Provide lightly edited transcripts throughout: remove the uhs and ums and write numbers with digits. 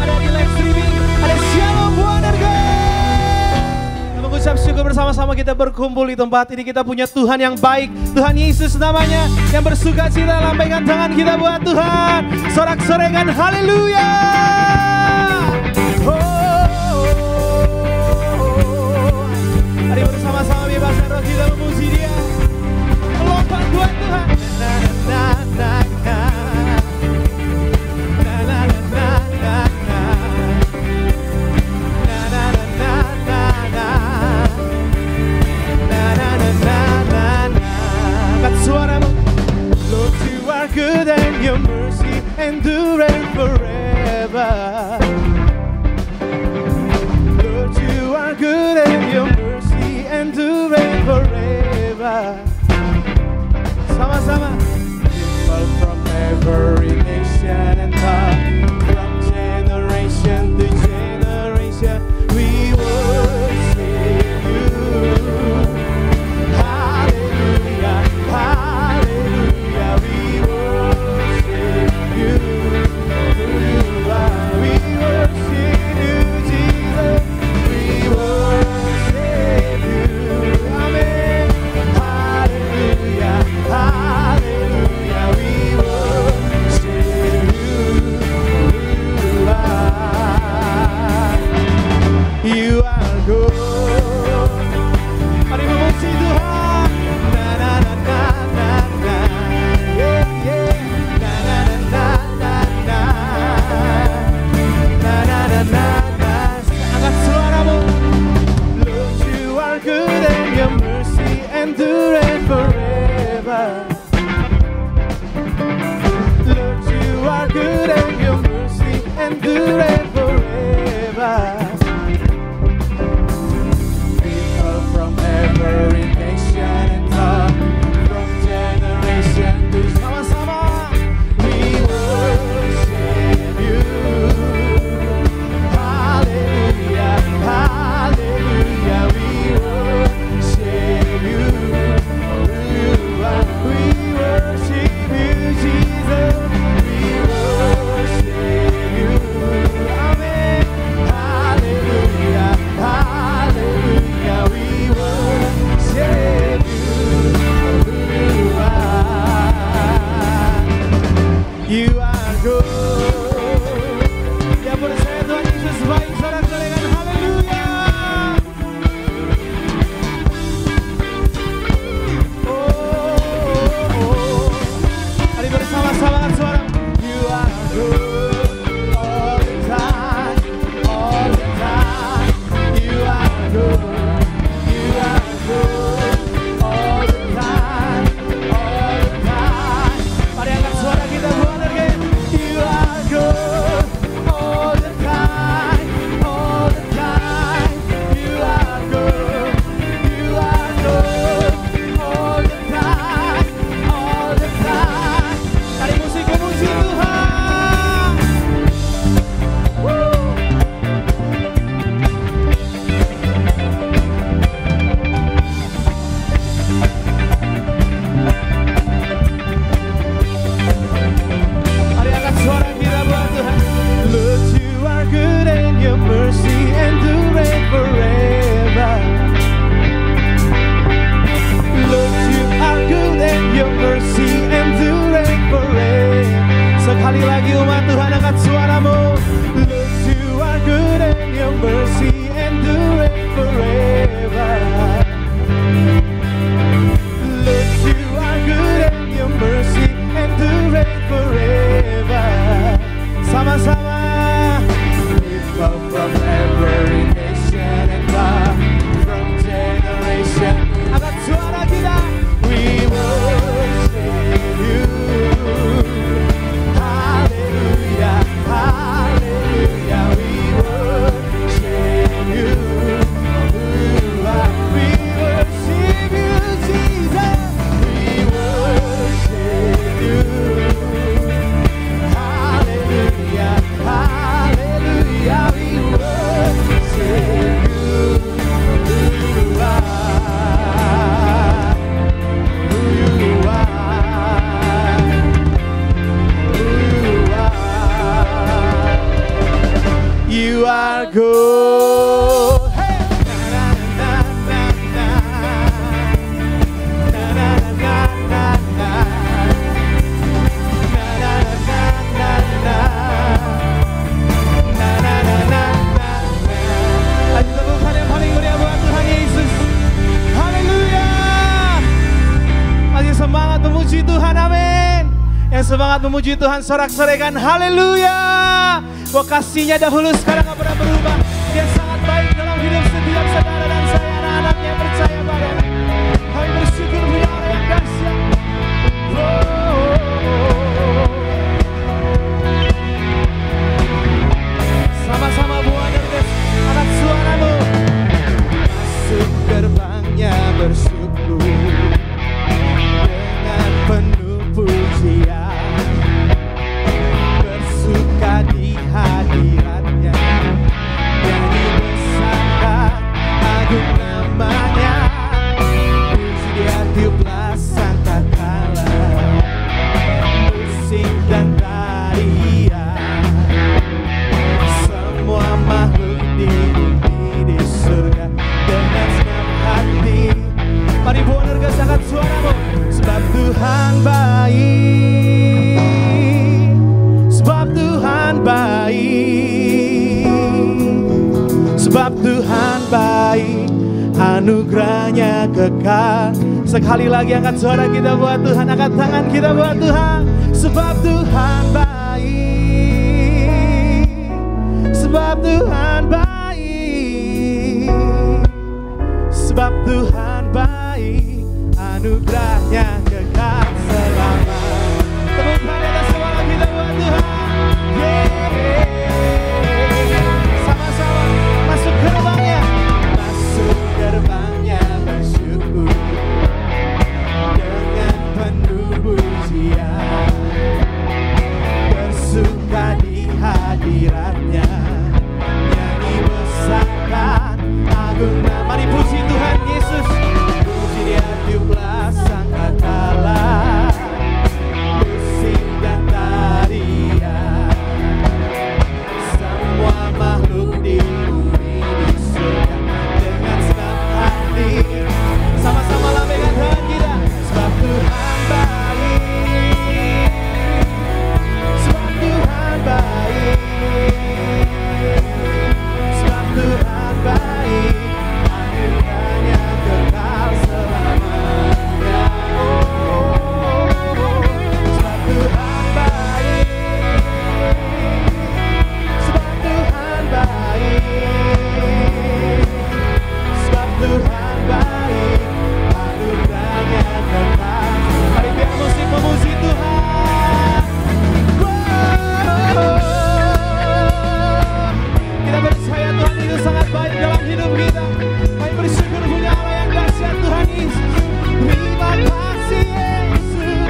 ada di live streaming, ada Shalom Wondergo. Mengucap syukur bersama-sama kita berkumpul di tempat ini. Kita punya Tuhan yang baik, Tuhan Yesus namanya, yang bersuka cita. Lambaikan tangan kita buat Tuhan, sorak-sorangan haleluya. Mari bersama-sama bebaskan roh kita memuji Dia, melompat buat Tuhan. Angkat suaramu. Lord, you are good and your mercy endureth forever. Lord, you are good and your mercy endureth forever. Sama-sama. People from every nation and tongue, from generation to generation, we worship you. Hallelujah, hallelujah, we worship you. We worship you, Jesus. We worship you. Amen. Hallelujah, hallelujah, we worship you. You are good. Mari memuji Tuhan. Na na na na na na. Yeah yeah. Na na na na na na. Na na na na na. Angkat suaramu. Lord, you are good and your mercy endureth forever. Lord, you are good and your mercy endureth forever. People from every nation and tongue, from generation to sama-sama, we worship you. Hallelujah, hallelujah, we worship you. We worship you, Jesus. We worship you. Amen. Hallelujah, hallelujah, we worship you. You are good. Ya percaya Tuhan Yesus baik, sorak-sorangan haleluya. Mari bersama-sama angkat suara. You are good all the time, all the time. You are good, you are good all the time, all the time. Mari angkat suara kita buat again. You are good all the time, all the time. You are good, you are good all the time, all the time. Mari musik memuji Tuhan. Woo. Mari angkat suara kita buat Tuhan. Lord, you are good and your mercy endureth forever. Lord, you are good and your mercy endureth forever. Sekali lagi umat Tuhan, angkat suaramu. Lord, you are good and your mercy endureth forever. Lord, you are good and your mercy endureth forever. Sama-sama. People from every nation and tongue, from generation. Angkat suara kita. We worship you. Hallelujah, hallelujah, we worship you. We worship you, Jesus. We worship you. Hallelujah, aku. Hey! Na, na, na, na, na, na, na, na, na. Na, na, na, na, na. Na, na, na, na, na. Ayo tepukan yang paling mulia buat Tuhan Yesus. Haleluya. Masih semangat memuji Tuhan, amin. Yang semangat memuji Tuhan sorak-sorekan haleluya. Bahwa kasihnya dahulu sekarang gak pernah berubah. Dia sangat baik dalam hidup setiap saudara dan saya anak-anaknya yang percaya pada. Kami bersyukur punya Allah yang dahsyat. Sama-sama buat angkat suaramu. Masuk gerbangnya bersyukur dengan penuh pujian, bersuka di hadiratnya, nyanyi besarkan agung namanya, puji dia tiuplah sangkakala, musik dan tarian, semua makhluk di bumi di surga dengan senang hati. Mari buat harga sangat suaramu. Sebab Tuhan baik, sebab Tuhan baik, sebab Tuhan baik, anugerahnya kekal. Sekali lagi angkat suara kita buat Tuhan, angkat tangan kita buat Tuhan. Sebab Tuhan baik, sebab Tuhan baik, sebab Tuhan baik, anugerahnya kekal selama. Tepuk tangan dan semangat kita buat Tuhan. Sama-sama masuk gerbangnya, masuk gerbangnya bersyukur dengan penuh pujian, bersuka di hadiratnya, nyanyi besarkan agung nama. Mari puji Tuhan Yesus, puji dia tiuplah sangkakala, musik dan tarian, semua makhluk di bumi di surga dengan senang hati. Sama-sama lambaikan tangan kita. Sebab Tuhan baik, sebab Tuhan baik, sebab Tuhan baik, anugerahnya kekal selamanya. Sebab Tuhan baik, sebab Tuhan baik, sebab Tuhan baik, anugerahnya kekal. Mari biar musik memuji Tuhan. Kita percaya Tuhan itu sangat baik dalam hidup kita. Kami bersyukur punya Allah yang dahsyat, Tuhan Yesus. Terima kasih Yesus.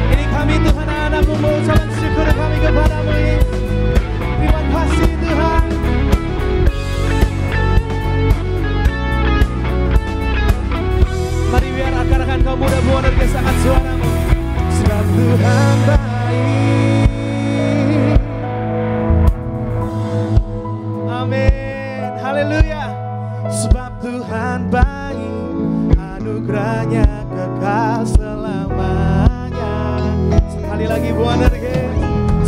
Ini kami Tuhan anak-anakmu mengucapkan syukur kami kepadamu Yesus. Terima kasih Tuhan. Mari biar rekan-rekan kaum muda buat orkes angkat suaramu. Sebab Tuhan baik. Amin. Haleluya. Sebab Tuhan baik, anugerahnya kekal selamanya. Sekali lagi buat orkes.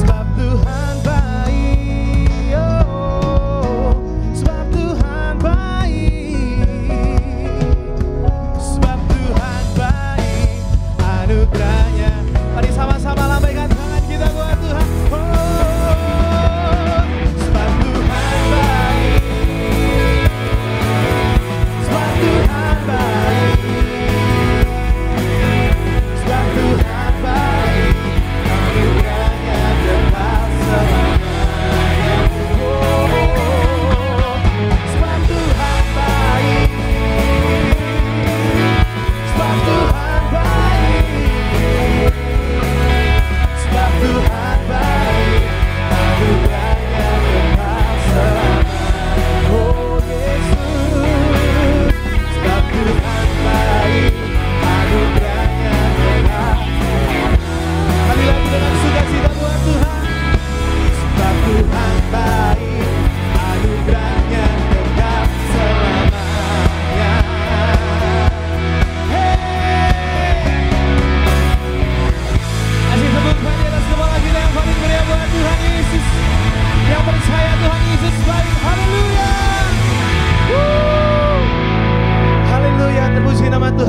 Sebab Tuhan baik, oh, sebab Tuhan baik, sebab Tuhan baik, anugerahnya. Mari sama-sama lambaikan tangan kita buat Tuhan. Oh, sebab Tuhan baik, sebab Tuhan baik,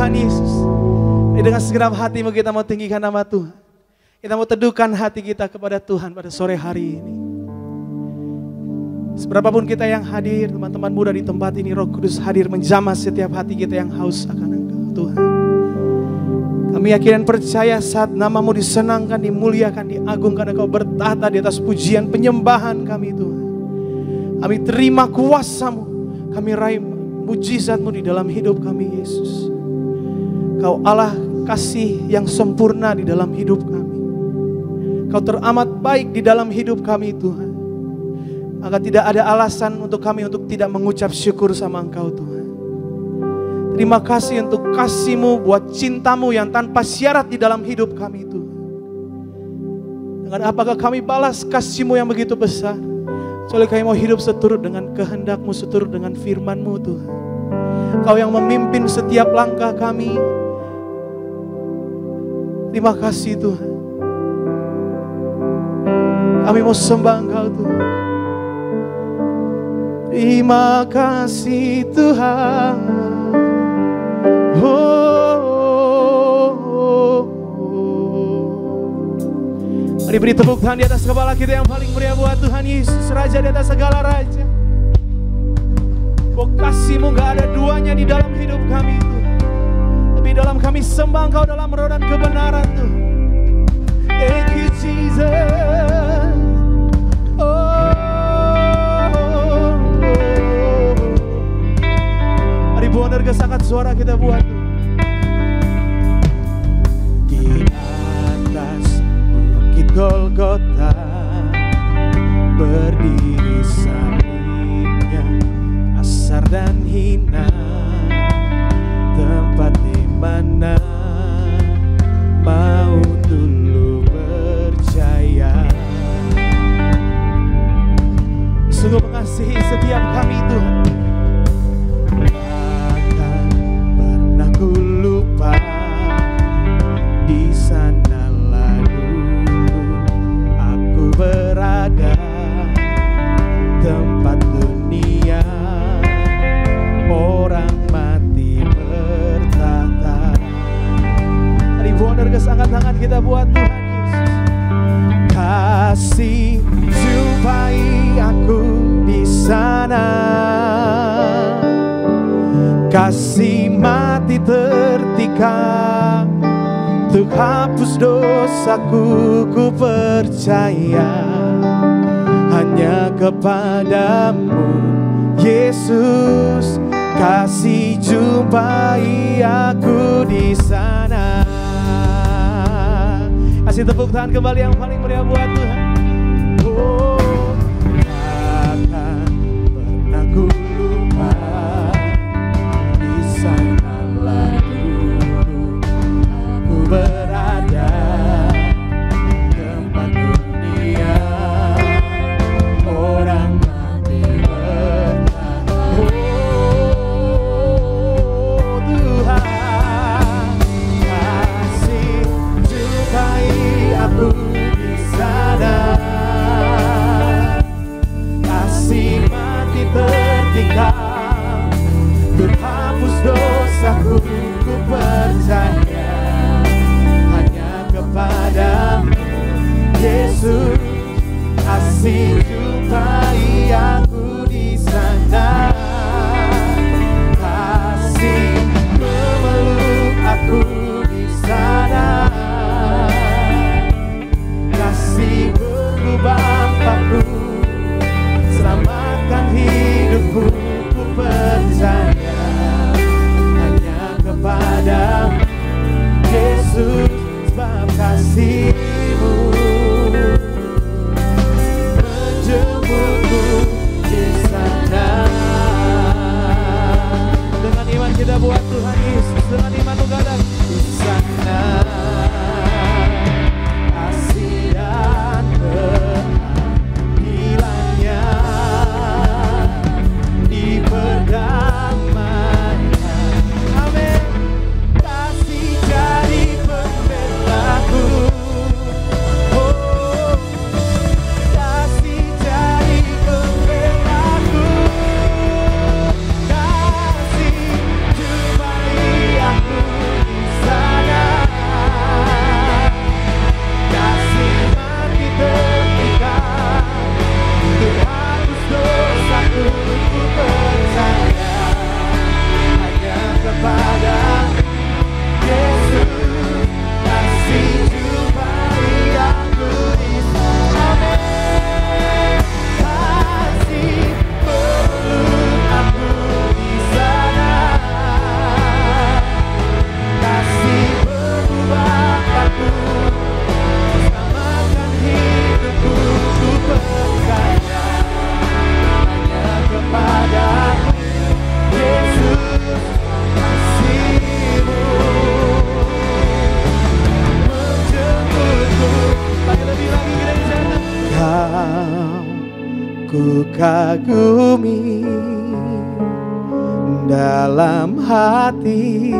Tuhan Yesus. Dengan segenap hatimu kita mau tinggikan nama Tuhan. Kita mau teduhkan hati kita kepada Tuhan pada sore hari ini. Seberapapun kita yang hadir, teman-teman muda di tempat ini, Roh Kudus hadir menjamah setiap hati kita yang haus akan Engkau Tuhan. Kami yakin dan percaya saat namamu disenangkan, dimuliakan, diagungkan, Engkau bertahta di atas pujian penyembahan kami Tuhan. Kami terima kuasa-Mu, kami raih mujizat-Mu di dalam hidup kami Yesus. Kau Allah kasih yang sempurna di dalam hidup kami. Kau teramat baik di dalam hidup kami Tuhan. Maka tidak ada alasan untuk kami untuk tidak mengucap syukur sama Engkau Tuhan. Terima kasih untuk kasih-Mu, buat cinta-Mu yang tanpa syarat di dalam hidup kami Tuhan. Dengan apakah kami balas kasih-Mu yang begitu besar? Soalnya kami mau hidup seturut dengan kehendak-Mu, seturut dengan firman-Mu Tuhan. Kau yang memimpin setiap langkah kami. Terima kasih Tuhan. Kami mau sembah Engkau Tuhan. Terima kasih Tuhan. Mari beri tepuk tangan di atas kepala kita yang paling meriah buat Tuhan Yesus, Raja di atas segala raja. Kasih-Mu gak ada duanya di dalam hidup kami Tuhan. Tapi dalam kami sembah Engkau dalam roh dan kebenaran Tuhan. Thank you Jesus. Mari buang sangat suara kita buat Tuhan. Di atas bukit Golgota berdiri salibnya, kasar dan hina, tempat di mana mau dulu percaya. Sungguh mengasihi setiap kami Tuhan. Takkan pernah ku lupa, di sanalah dulu aku berada, tempat dunia orang mati bertata. Mari buang dari angkat tangan kita buat Tuhan Yesus. Kasih jumpai aku di sana, kasih mati tertikam, untuk hapus dosaku ku percaya. Hanya kepadamu Yesus, kasih jumpai aku di sana. Kasih tepuk tangan kembali yang paling meriah buat Tuhan. Oh, takkan pernah ku lupa, di sanalah dulu aku berada, tempat dunia orang mati bertata. Oh Tuhan, kasih jumpai aku di sana, kasih mati tertikam, terhapus dosaku ku percaya. Hanya kepadamu Yesus, kasih jumpai aku di sana, kasih memeluk aku di sana, kasih berlubang paku, selamatkan hidupku ku percaya. Hanya kepadamu Yesus, sebab kasih-Mu menjemputku di sana. Dengan iman kita buat Tuhan Yesus, dengan iman menghadap di sana. Kasih dan keadilannya diperdamaikan. Amin. Kasih jadi pembelaku, dalam hati.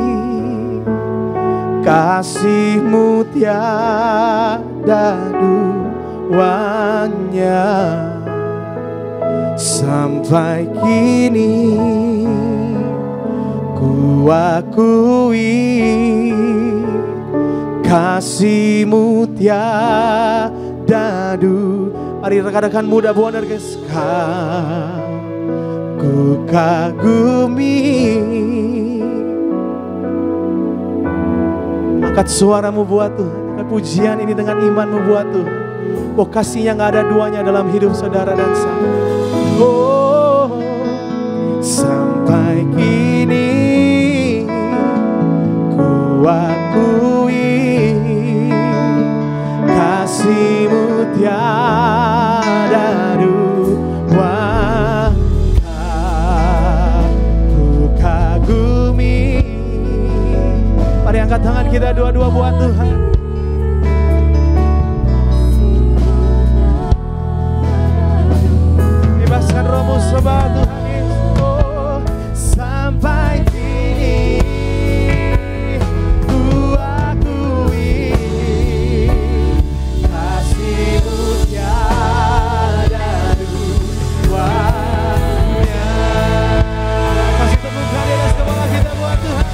Kasih-Mu tiada duanya. Sampai kini ku akui kasih-Mu tiada duanya. Mari rekan-rekan muda Wondercast, ku kagumi. Angkat suaramu buat Tuhan, angkat pujian ini dengan imanmu buat Tuhan. Oh, kasihnya gak ada duanya dalam hidup saudara dan saya. Oh, sampai kini ku akui kasih-Mu tiada duanya. Ku kagumi. Mari angkat tangan kita dua-dua buat Tuhan. Bebaskan rohmu sebab Tuhan Yesus. Oh, sampai kini ku akui kasih-Mu tiada duanya. Kasih tepuk tangan di atas kepala kita buat Tuhan.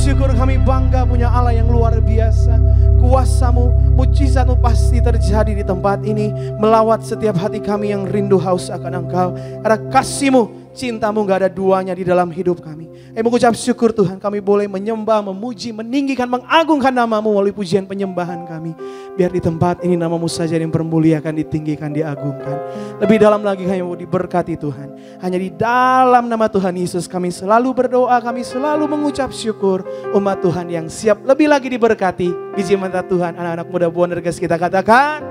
Syukur kami bangga punya Allah yang luar biasa. Kuasa-Mu, mujizat-Mu pasti terjadi di tempat ini, melawat setiap hati kami yang rindu haus akan Engkau. Karena kasih-Mu, cinta-Mu gak ada duanya di dalam hidup kami. Mengucap syukur Tuhan, kami boleh menyembah, memuji, meninggikan, mengagungkan nama-Mu melalui pujian penyembahan kami. Biar di tempat ini nama-Mu saja yang dipermuliakan, ditinggikan, diagungkan. Lebih dalam lagi kami mau diberkati Tuhan. Hanya di dalam nama Tuhan Yesus kami selalu berdoa, kami selalu mengucap syukur. Umat Tuhan yang siap lebih lagi diberkati. Biji mata Tuhan, anak-anak muda Wondercast kita katakan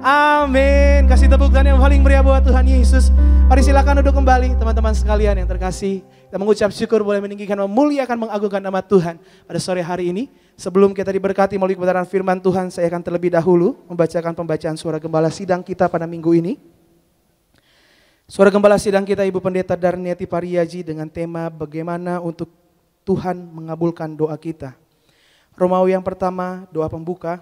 amin. Kasih tepuk tangan yang paling meriah buat Tuhan Yesus. Mari silakan duduk kembali teman-teman sekalian yang terkasih. Kita mengucap syukur boleh meninggikan, memuliakan, mengagungkan nama Tuhan pada sore hari ini. Sebelum kita diberkati melalui kebenaran firman Tuhan, saya akan terlebih dahulu membacakan pembacaan suara gembala sidang kita pada minggu ini. Suara gembala sidang kita Ibu Pendeta Darniati Pariyaji dengan tema bagaimana untuk Tuhan mengabulkan doa kita. Romawi yang pertama, doa pembuka.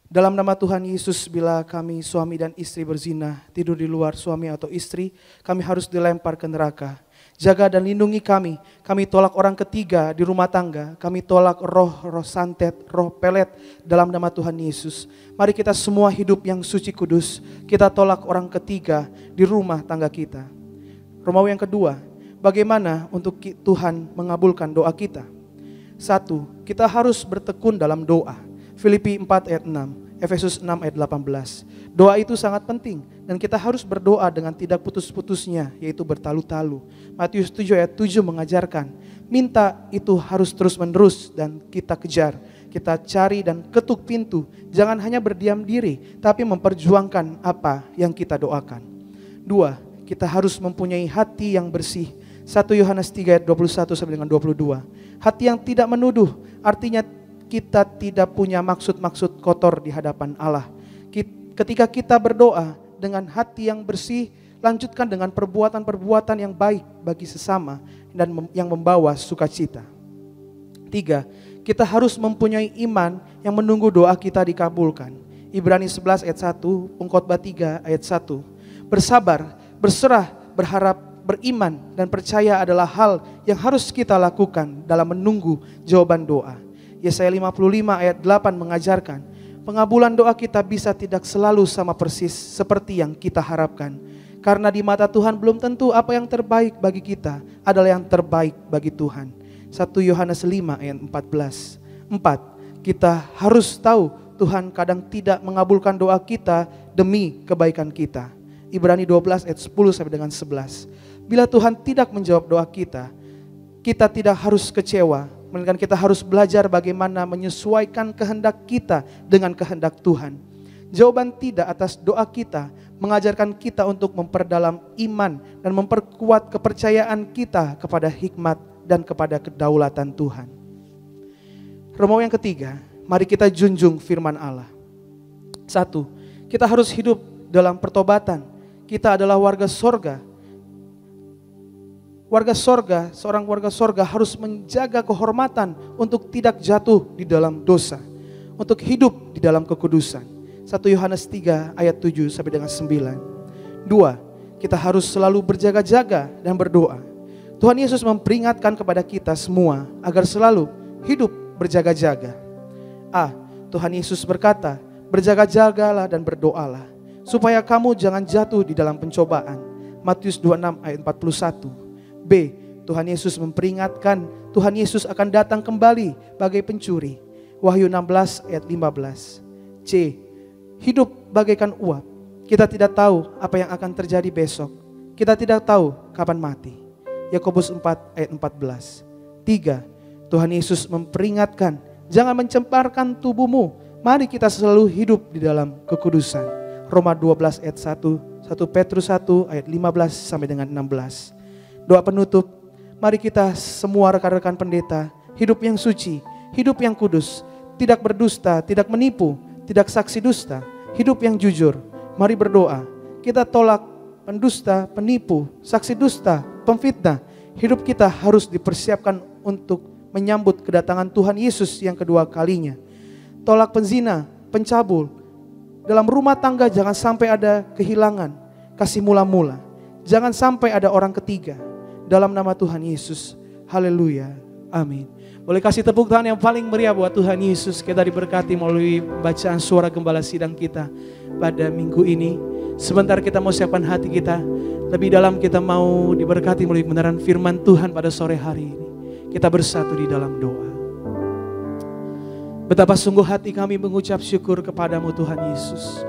Dalam nama Tuhan Yesus, bila kami suami dan istri berzina, tidur di luar suami atau istri, kami harus dilempar ke neraka. Jaga dan lindungi kami tolak orang ketiga di rumah tangga, kami tolak roh santet, roh pelet dalam nama Tuhan Yesus. Mari kita semua hidup yang suci kudus, kita tolak orang ketiga di rumah tangga kita. Romawi yang kedua, bagaimana untuk Tuhan mengabulkan doa kita? 1. Kita harus bertekun dalam doa. Filipi 4 ayat 6, Efesus 6 ayat 18. Doa itu sangat penting dan kita harus berdoa dengan tidak putus-putusnya, yaitu bertalu-talu. Matius 7 ayat 7 mengajarkan, minta itu harus terus-menerus dan kita kejar. Kita cari dan ketuk pintu, jangan hanya berdiam diri, tapi memperjuangkan apa yang kita doakan. 2. Kita harus mempunyai hati yang bersih. 1 Yohanes 3 ayat 21 sampai dengan 22. Hati yang tidak menuduh, artinya kita tidak punya maksud-maksud kotor di hadapan Allah. Ketika kita berdoa dengan hati yang bersih, lanjutkan dengan perbuatan-perbuatan yang baik bagi sesama dan yang membawa sukacita. 3. Kita harus mempunyai iman yang menunggu doa kita dikabulkan. Ibrani 11 ayat 1, Pengkhotbah 3 ayat 1. Bersabar, berserah, berharap, beriman dan percaya adalah hal yang harus kita lakukan dalam menunggu jawaban doa. Yesaya 55 ayat 8 mengajarkan, pengabulan doa kita bisa tidak selalu sama persis seperti yang kita harapkan. Karena di mata Tuhan belum tentu apa yang terbaik bagi kita adalah yang terbaik bagi Tuhan. 1 Yohanes 5 ayat 14. 4. Kita harus tahu Tuhan kadang tidak mengabulkan doa kita demi kebaikan kita. Ibrani 12 ayat 10 sampai dengan 11. Bila Tuhan tidak menjawab doa kita, kita tidak harus kecewa. Melainkan kita harus belajar bagaimana menyesuaikan kehendak kita dengan kehendak Tuhan. Jawaban tidak atas doa kita mengajarkan kita untuk memperdalam iman dan memperkuat kepercayaan kita kepada hikmat dan kepada kedaulatan Tuhan. Romawi yang ketiga, mari kita junjung firman Allah. 1. Kita harus hidup dalam pertobatan. Kita adalah warga sorga. Seorang warga sorga harus menjaga kehormatan untuk tidak jatuh di dalam dosa, untuk hidup di dalam kekudusan. 1 Yohanes 3 ayat 7 sampai dengan 9. 2. Kita harus selalu berjaga-jaga dan berdoa. Tuhan Yesus memperingatkan kepada kita semua agar selalu hidup berjaga-jaga. Tuhan Yesus berkata, berjaga-jagalah dan berdoalah supaya kamu jangan jatuh di dalam pencobaan. Matius 26 ayat 41. B. Tuhan Yesus memperingatkan Tuhan Yesus akan datang kembali bagai pencuri. Wahyu 16 ayat 15. C. Hidup bagaikan uap. Kita tidak tahu apa yang akan terjadi besok. Kita tidak tahu kapan mati. Yakobus 4 ayat 14. 3. Tuhan Yesus memperingatkan jangan mencemparkan tubuhmu. Mari kita selalu hidup di dalam kekudusan. Roma 12 ayat 1, 1 Petrus 1 ayat 15 sampai dengan 16. Doa penutup, mari kita semua rekan-rekan pendeta, hidup yang suci, hidup yang kudus, tidak berdusta, tidak menipu, tidak saksi dusta, hidup yang jujur. Mari berdoa, kita tolak pendusta, penipu, saksi dusta, pemfitnah. Hidup kita harus dipersiapkan untuk menyambut kedatangan Tuhan Yesus yang kedua kalinya. Tolak penzina, pencabul. Dalam rumah tangga jangan sampai ada kehilangan, kasih mula-mula. Jangan sampai ada orang ketiga. Dalam nama Tuhan Yesus. Haleluya. Amin. Boleh kasih tepuk tangan yang paling meriah buat Tuhan Yesus. Kita diberkati melalui bacaan suara gembala sidang kita pada minggu ini. Sebentar kita mau siapkan hati kita. Lebih dalam kita mau diberkati melalui kebenaran firman Tuhan pada sore hari ini. Kita bersatu di dalam doa. Betapa sungguh hati kami mengucap syukur kepadamu Tuhan Yesus.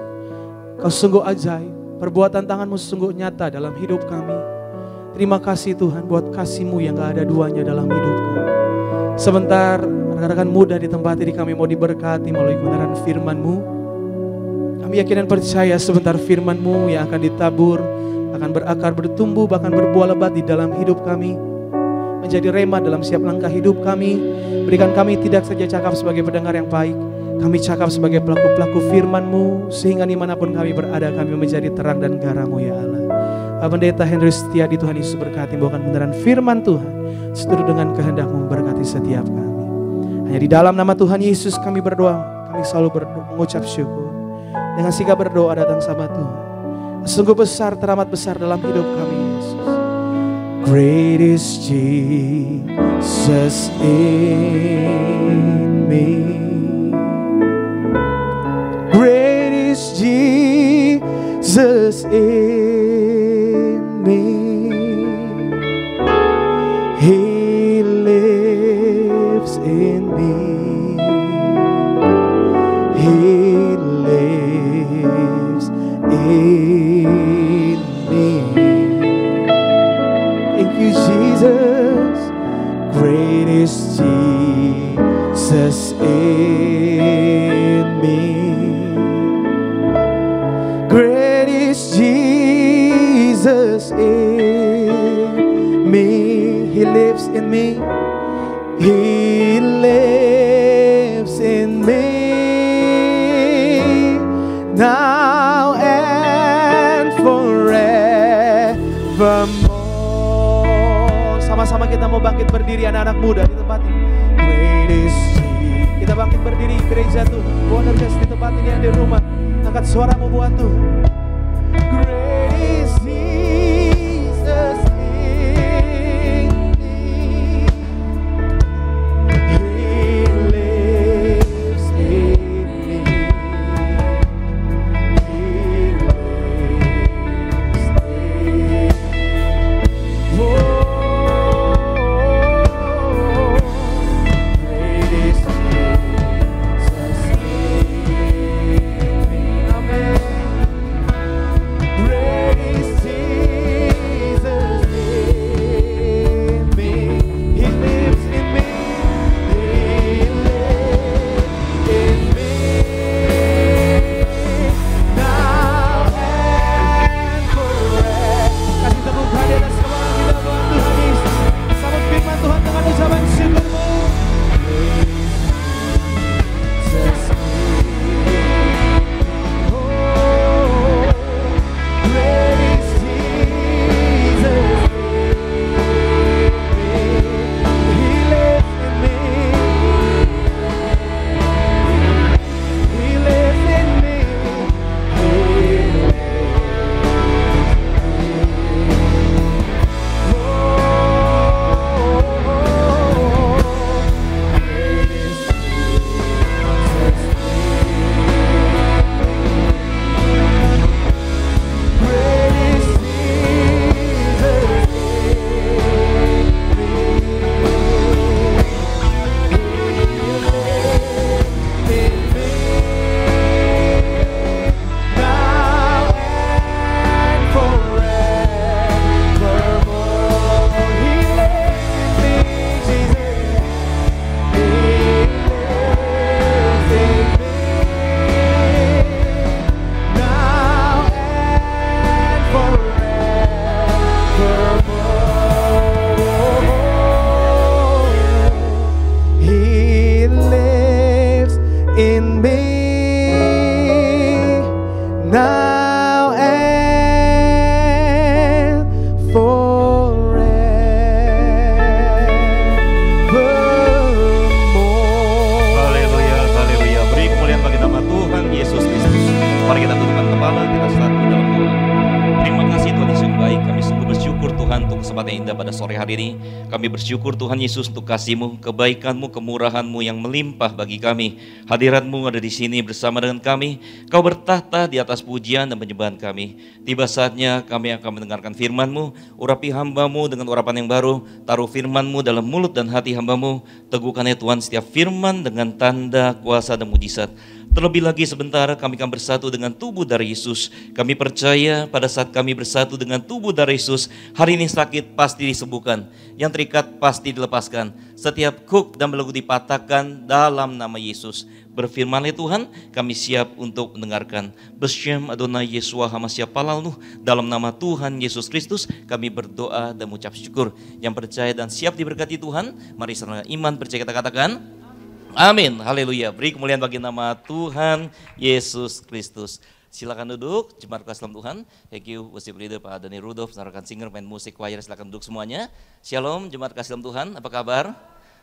Kau sungguh ajaib. Perbuatan tanganmu sungguh nyata dalam hidup kami. Terima kasih Tuhan buat kasih-Mu yang gak ada duanya dalam hidup kami. Sebentar rekan-rekan muda di tempat ini kami mau diberkati melalui kebenaran firman-Mu. Kami yakin dan percaya sebentar firman-Mu yang akan ditabur akan berakar, bertumbuh, bahkan berbuah lebat di dalam hidup kami. Menjadi rema dalam setiap langkah hidup kami. Berikan kami tidak saja cakap sebagai pendengar yang baik, kami cakap sebagai pelaku-pelaku firman-Mu, sehingga dimanapun kami berada, kami menjadi terang dan garam-Mu ya Allah. Pak Pendeta Henry Setiadi, Tuhan Yesus berkati, bawakan beneran firman Tuhan seturut dengan kehendak-Mu, berkati setiap kami. Hanya di dalam nama Tuhan Yesus kami berdoa, kami selalu mengucap syukur. Dengan sikap berdoa datang sama Tuhan. Sungguh besar, teramat besar dalam hidup kami Yesus. Great is Jesus in me. Great is Jesus in me. He lives in me. He lives in me. Thank you, Jesus. Great is Jesus in me. Great is Jesus in me. He lives in me. He lives in me. Now and forevermore. Sama-sama kita mau bangkit berdiri, anak-anak muda di tempat ini. Great is Jesus. Kita bangkit berdiri gereja Tuhan. Wonders di tempat ini, yang di rumah, angkat suaramu buat Tuhan. Great is Jesus in me. He lives in me. He lives in me. Great is Jesus in me. Amen. Great is Jesus in me. He lives in me. He lives in me. Now and forever. Kasih tepuk tangan di atas kepala kita buat Tuhan Yesus. Sambut firman Tuhan dengan ucapan syukur-Mu. Jesus in me. Oh, great is Jesus in me. He lives in me. He lives in me. He lives. Oh, great is Jesus in me. Great is Jesus in me. Now and forevermore. He lives in me, Jesus. He lives in me. Now and forevermore. He lives in me. Now and forevermore. Haleluya, haleluya. Beri kemuliaan bagi nama Tuhan Yesus Kristus. Mari kita tundukkan kepala, kita selalu di dalam doa. Terima kasih Tuhan Yesus yang baik. Kami sungguh bersyukur Tuhan untuk kesempatan yang indah pada sore hari ini. Kami bersyukur Tuhan Yesus untuk kasih-Mu, kebaikan-Mu, kemurahan-Mu yang melimpah bagi kami. Hadirat-Mu ada di sini bersama dengan kami. Kau bertahta di atas pujian dan penyembahan kami. Tiba saatnya kami akan mendengarkan firman-Mu. Urapi hamba-Mu dengan urapan yang baru. Taruh firman-Mu dalam mulut dan hati hamba-Mu. Teguhkan ya Tuhan setiap firman dengan tanda, kuasa dan mujizat. Terlebih lagi sebentar kami akan bersatu dengan tubuh dari Yesus. Kami percaya pada saat kami bersatu dengan tubuh dari Yesus, hari ini sakit pasti disembuhkan, yang terikat pasti dilepaskan, setiap kuk dan belenggu dipatahkan dalam nama Yesus. Berfirman-Nya Tuhan, kami siap untuk mendengarkan. Besyam Adonai Yeshua Hamasya Palalnuh, dalam nama Tuhan Yesus Kristus kami berdoa dan mengucap syukur. Yang percaya dan siap diberkati Tuhan, mari serta iman percaya kita katakan amin, haleluya. Beri kemuliaan bagi nama Tuhan Yesus Kristus. Silakan duduk, jemaat kasih dalam Tuhan. Thank you, worship leader Pak Dani Rudolf, rekan singer, main musik, choir, silakan duduk semuanya. Shalom, jemaat kasih dalam Tuhan, apa kabar?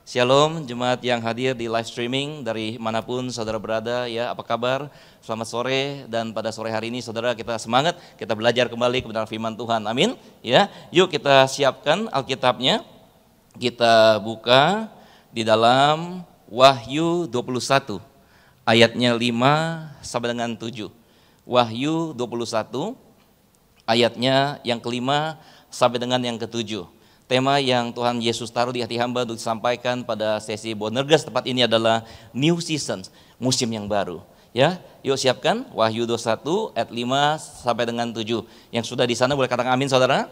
Shalom, jemaat yang hadir di live streaming dari manapun saudara berada, ya apa kabar? Selamat sore, dan pada sore hari ini saudara kita semangat, kita belajar kembali kebenaran firman Tuhan, amin. Ya, yuk kita siapkan Alkitabnya, kita buka di dalam Wahyu 21 ayatnya 5 sampai dengan 7. Wahyu 21 ayatnya yang kelima sampai dengan yang ketujuh. Tema yang Tuhan Yesus taruh di hati hamba untuk disampaikan pada sesi Bonerges tepat ini adalah New Season, musim yang baru. Ya, yuk siapkan Wahyu 21 ayat 5 sampai dengan 7. Yang sudah di sana boleh katakan amin saudara.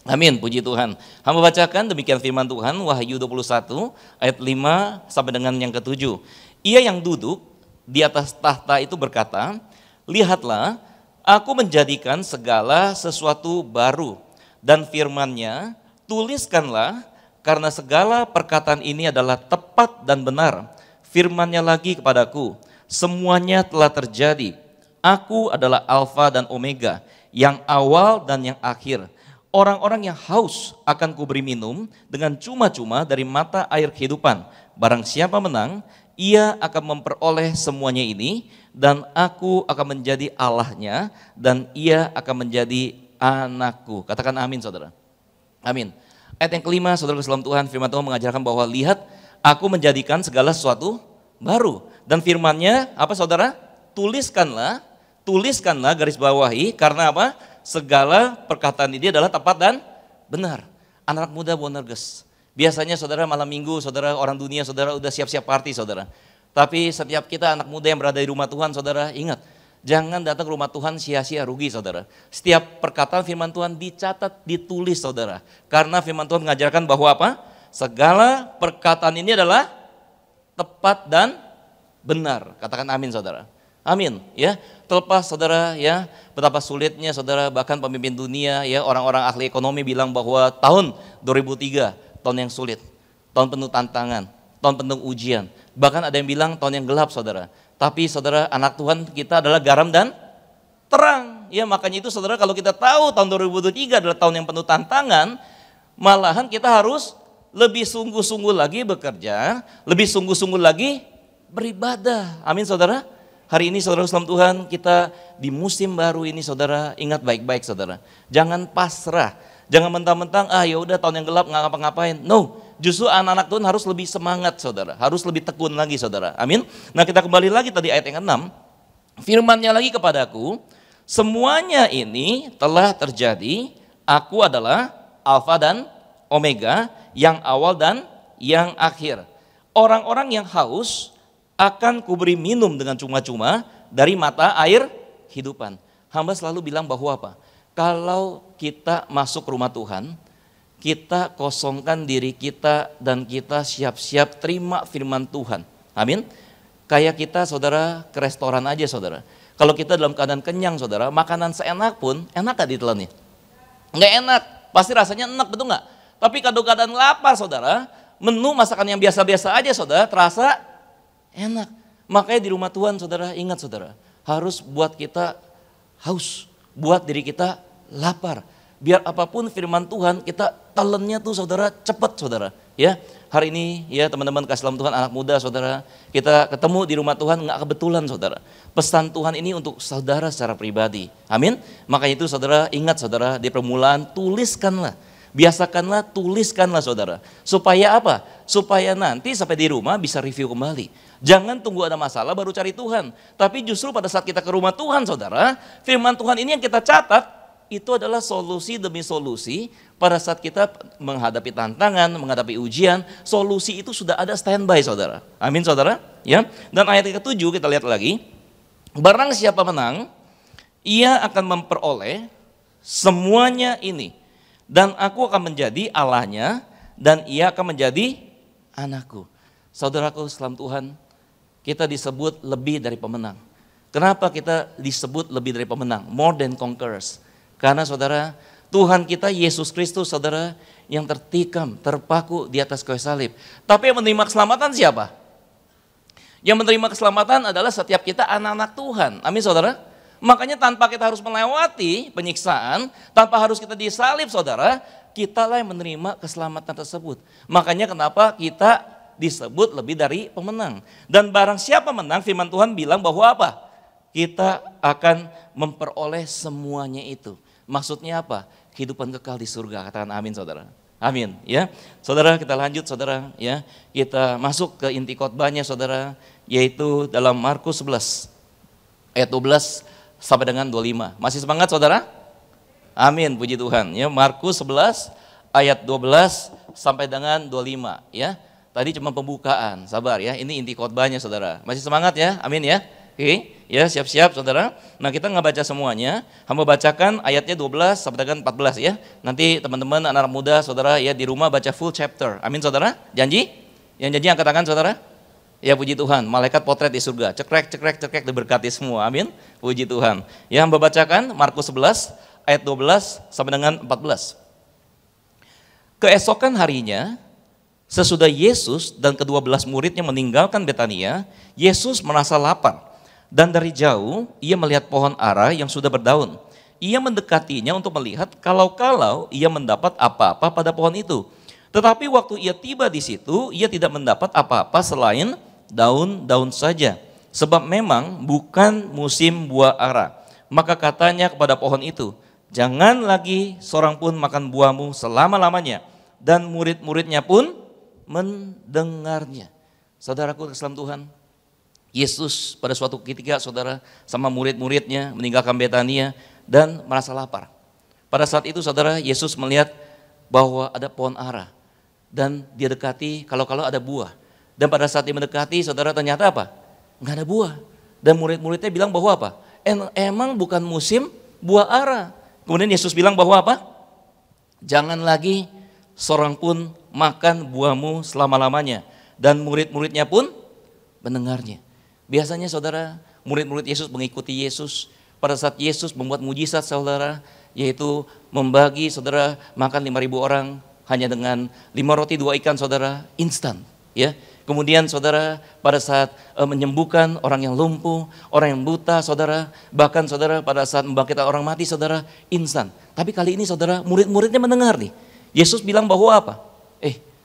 Amin, puji Tuhan. Hamba bacakan demikian firman Tuhan, Wahyu 21 ayat 5 sampai dengan yang ketujuh. Ia yang duduk di atas tahta itu berkata, lihatlah, aku menjadikan segala sesuatu baru, dan firman-Nya, tuliskanlah, karena segala perkataan ini adalah tepat dan benar. Firman-Nya lagi kepadaku, semuanya telah terjadi. Aku adalah Alfa dan Omega, yang awal dan yang akhir. Orang-orang yang haus akan kuberi minum dengan cuma-cuma dari mata air kehidupan. Barang siapa menang, ia akan memperoleh semuanya ini, dan aku akan menjadi Allahnya, dan ia akan menjadi anakku. Katakan amin saudara. Amin. Ayat yang kelima, saudara dalam Tuhan, firman Tuhan mengajarkan bahwa lihat, aku menjadikan segala sesuatu baru. Dan firman-Nya apa saudara? Tuliskanlah garis bawahi, karena apa? Segala perkataan ini adalah tepat dan benar. Anak muda Bonerges, biasanya saudara malam minggu, saudara orang dunia, saudara udah siap-siap party saudara. Tapi setiap kita anak muda yang berada di rumah Tuhan, saudara ingat, jangan datang ke rumah Tuhan sia-sia rugi saudara. Setiap perkataan firman Tuhan dicatat, ditulis saudara. Karena firman Tuhan mengajarkan bahwa apa? Segala perkataan ini adalah tepat dan benar. Katakan amin saudara. Amin, ya. Terlepas saudara, ya, betapa sulitnya saudara, bahkan pemimpin dunia, ya, orang-orang ahli ekonomi bilang bahwa tahun 2003 tahun yang sulit, tahun penuh tantangan, tahun penuh ujian. Bahkan ada yang bilang tahun yang gelap saudara. Tapi saudara, anak Tuhan kita adalah garam dan terang. Ya, makanya itu saudara, kalau kita tahu tahun 2023 adalah tahun yang penuh tantangan, malahan kita harus lebih sungguh-sungguh lagi bekerja, lebih sungguh-sungguh lagi beribadah. Amin saudara. Hari ini saudara dalam Tuhan, kita di musim baru ini saudara, ingat baik-baik saudara. Jangan pasrah, jangan mentang-mentang ya udah tahun yang gelap nggak ngapa-ngapain. No, justru anak-anak Tuhan harus lebih semangat saudara, harus lebih tekun lagi saudara. Amin. Nah, kita kembali lagi tadi ayat yang ke-6. Firman-Nya lagi kepadaku, semuanya ini telah terjadi. Aku adalah Alfa dan Omega, yang awal dan yang akhir. Orang-orang yang haus akan kuberi minum dengan cuma-cuma dari mata air kehidupan. Hamba selalu bilang bahwa apa? Kalau kita masuk rumah Tuhan, kita kosongkan diri kita dan kita siap-siap terima firman Tuhan. Amin. Kayak kita saudara ke restoran aja saudara. Kalau kita dalam keadaan kenyang saudara, makanan seenak pun enak gak ditelannya? Enggak enak, pasti rasanya enak, betul gak? Tapi kalau keadaan lapar saudara, menu masakan yang biasa-biasa aja saudara terasa enak. Makanya di rumah Tuhan saudara, ingat saudara, harus buat kita haus, buat diri kita lapar. Biar apapun firman Tuhan, kita telennya tuh saudara cepat saudara. Ya, hari ini ya teman-teman kasih dalam Tuhan, anak muda saudara, kita ketemu di rumah Tuhan nggak kebetulan saudara. Pesan Tuhan ini untuk saudara secara pribadi. Amin. Makanya itu saudara, ingat saudara, di permulaan tuliskanlah. Biasakanlah, tuliskanlah saudara. Supaya apa? Supaya nanti sampai di rumah bisa review kembali. Jangan tunggu ada masalah baru cari Tuhan. Tapi justru pada saat kita ke rumah Tuhan saudara, firman Tuhan ini yang kita catat, itu adalah solusi demi solusi. Pada saat kita menghadapi tantangan, menghadapi ujian, solusi itu sudah ada standby, saudara. Amin, saudara. Ya. Dan ayat yang ke-7 kita lihat lagi. Barang siapa menang, ia akan memperoleh semuanya ini. Dan aku akan menjadi Allahnya, dan ia akan menjadi anakku. Saudaraku, salam Tuhan, kita disebut lebih dari pemenang. Kenapa kita disebut lebih dari pemenang? More than conquerors. Karena saudara, Tuhan kita Yesus Kristus, saudara, yang tertikam, terpaku di atas kayu salib. Tapi yang menerima keselamatan siapa? Yang menerima keselamatan adalah setiap kita anak-anak Tuhan. Amin, saudara. Makanya tanpa kita harus melewati penyiksaan, tanpa harus kita disalib, saudara, kitalah yang menerima keselamatan tersebut. Makanya kenapa kita disebut lebih dari pemenang. Dan barang siapa menang, firman Tuhan bilang bahwa apa? Kita akan memperoleh semuanya itu. Maksudnya apa? Kehidupan kekal di surga. Katakan amin, saudara. Amin, ya. Saudara, kita lanjut, saudara, ya. Kita masuk ke inti khotbahnya, saudara, yaitu dalam Markus 11 ayat 12 sampai dengan 25. Masih semangat, saudara? Amin, puji Tuhan. Ya, Markus 11 ayat 12 sampai dengan 25, ya. Tadi cuma pembukaan, sabar ya. Ini inti khotbahnya, saudara. Masih semangat ya? Amin ya. Oke, ya siap-siap saudara. Nah, kita nggak baca semuanya. Hamba bacakan ayatnya 12 sampai dengan 14 ya. Nanti teman-teman anak-anak muda saudara ya di rumah baca full chapter. Amin, saudara? Janji? Yang janji angkat tangan, saudara. Ya, puji Tuhan. Malaikat potret di surga. Cekrek, cekrek, cekrek, diberkati semua. Amin. Puji Tuhan. Ya, hamba bacakan Markus 11 ayat 12 sampai dengan 14. Keesokan harinya, sesudah Yesus dan ke-12 muridnya meninggalkan Betania, Yesus merasa lapar. Dan dari jauh ia melihat pohon ara yang sudah berdaun. Ia mendekatinya untuk melihat kalau-kalau ia mendapat apa-apa pada pohon itu. Tetapi waktu ia tiba di situ, ia tidak mendapat apa-apa selain daun-daun saja. Sebab memang bukan musim buah ara. Maka katanya kepada pohon itu, jangan lagi seorang pun makan buahmu selama-lamanya. Dan murid-muridnya pun mendengarnya. Saudaraku kesalam Tuhan, Yesus pada suatu ketika saudara sama murid-muridnya meninggalkan Betania dan merasa lapar. Pada saat itu saudara, Yesus melihat bahwa ada pohon ara dan dia dekati kalau-kalau ada buah. Dan pada saat dia mendekati saudara, ternyata apa? Enggak ada buah. Dan murid-muridnya bilang bahwa apa? Emang bukan musim buah ara. Kemudian Yesus bilang bahwa apa? Jangan lagi seorang pun makan buahmu selama-lamanya. Dan murid-muridnya pun mendengarnya. Biasanya saudara, murid-murid Yesus mengikuti Yesus pada saat Yesus membuat mujizat saudara, yaitu membagi saudara makan 5.000 orang hanya dengan 5 roti 2 ikan saudara, instan. Ya. Kemudian saudara pada saat menyembuhkan orang yang lumpuh, orang yang buta saudara, bahkan saudara pada saat membangkitkan orang mati saudara, instan. Tapi kali ini saudara, murid-muridnya mendengar nih. Yesus bilang bahwa apa?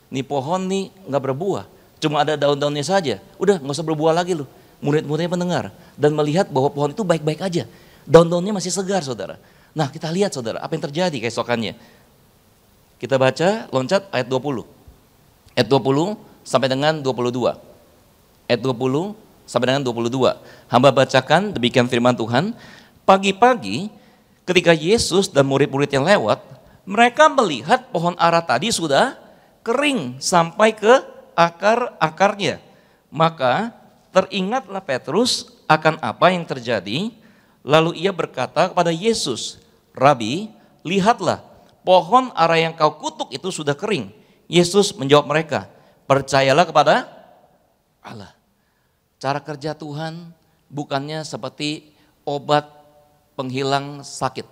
Nih pohon nih nggak berbuah, cuma ada daun-daunnya saja. Udah nggak usah berbuah lagi lu. Murid-muridnya mendengar dan melihat bahwa pohon itu baik-baik aja. Daun-daunnya masih segar saudara. Nah kita lihat saudara apa yang terjadi keesokannya. Kita baca loncat ayat 20. Ayat 20 sampai dengan 22. Ayat 20 sampai dengan 22. Hamba bacakan demikian firman Tuhan. Pagi-pagi ketika Yesus dan murid-murid yang lewat, mereka melihat pohon ara tadi sudah kering sampai ke akar-akarnya. Maka teringatlah Petrus akan apa yang terjadi, lalu ia berkata kepada Yesus, Rabi, lihatlah pohon ara yang kau kutuk itu sudah kering. Yesus menjawab mereka, percayalah kepada Allah. Cara kerja Tuhan bukannya seperti obat penghilang sakit,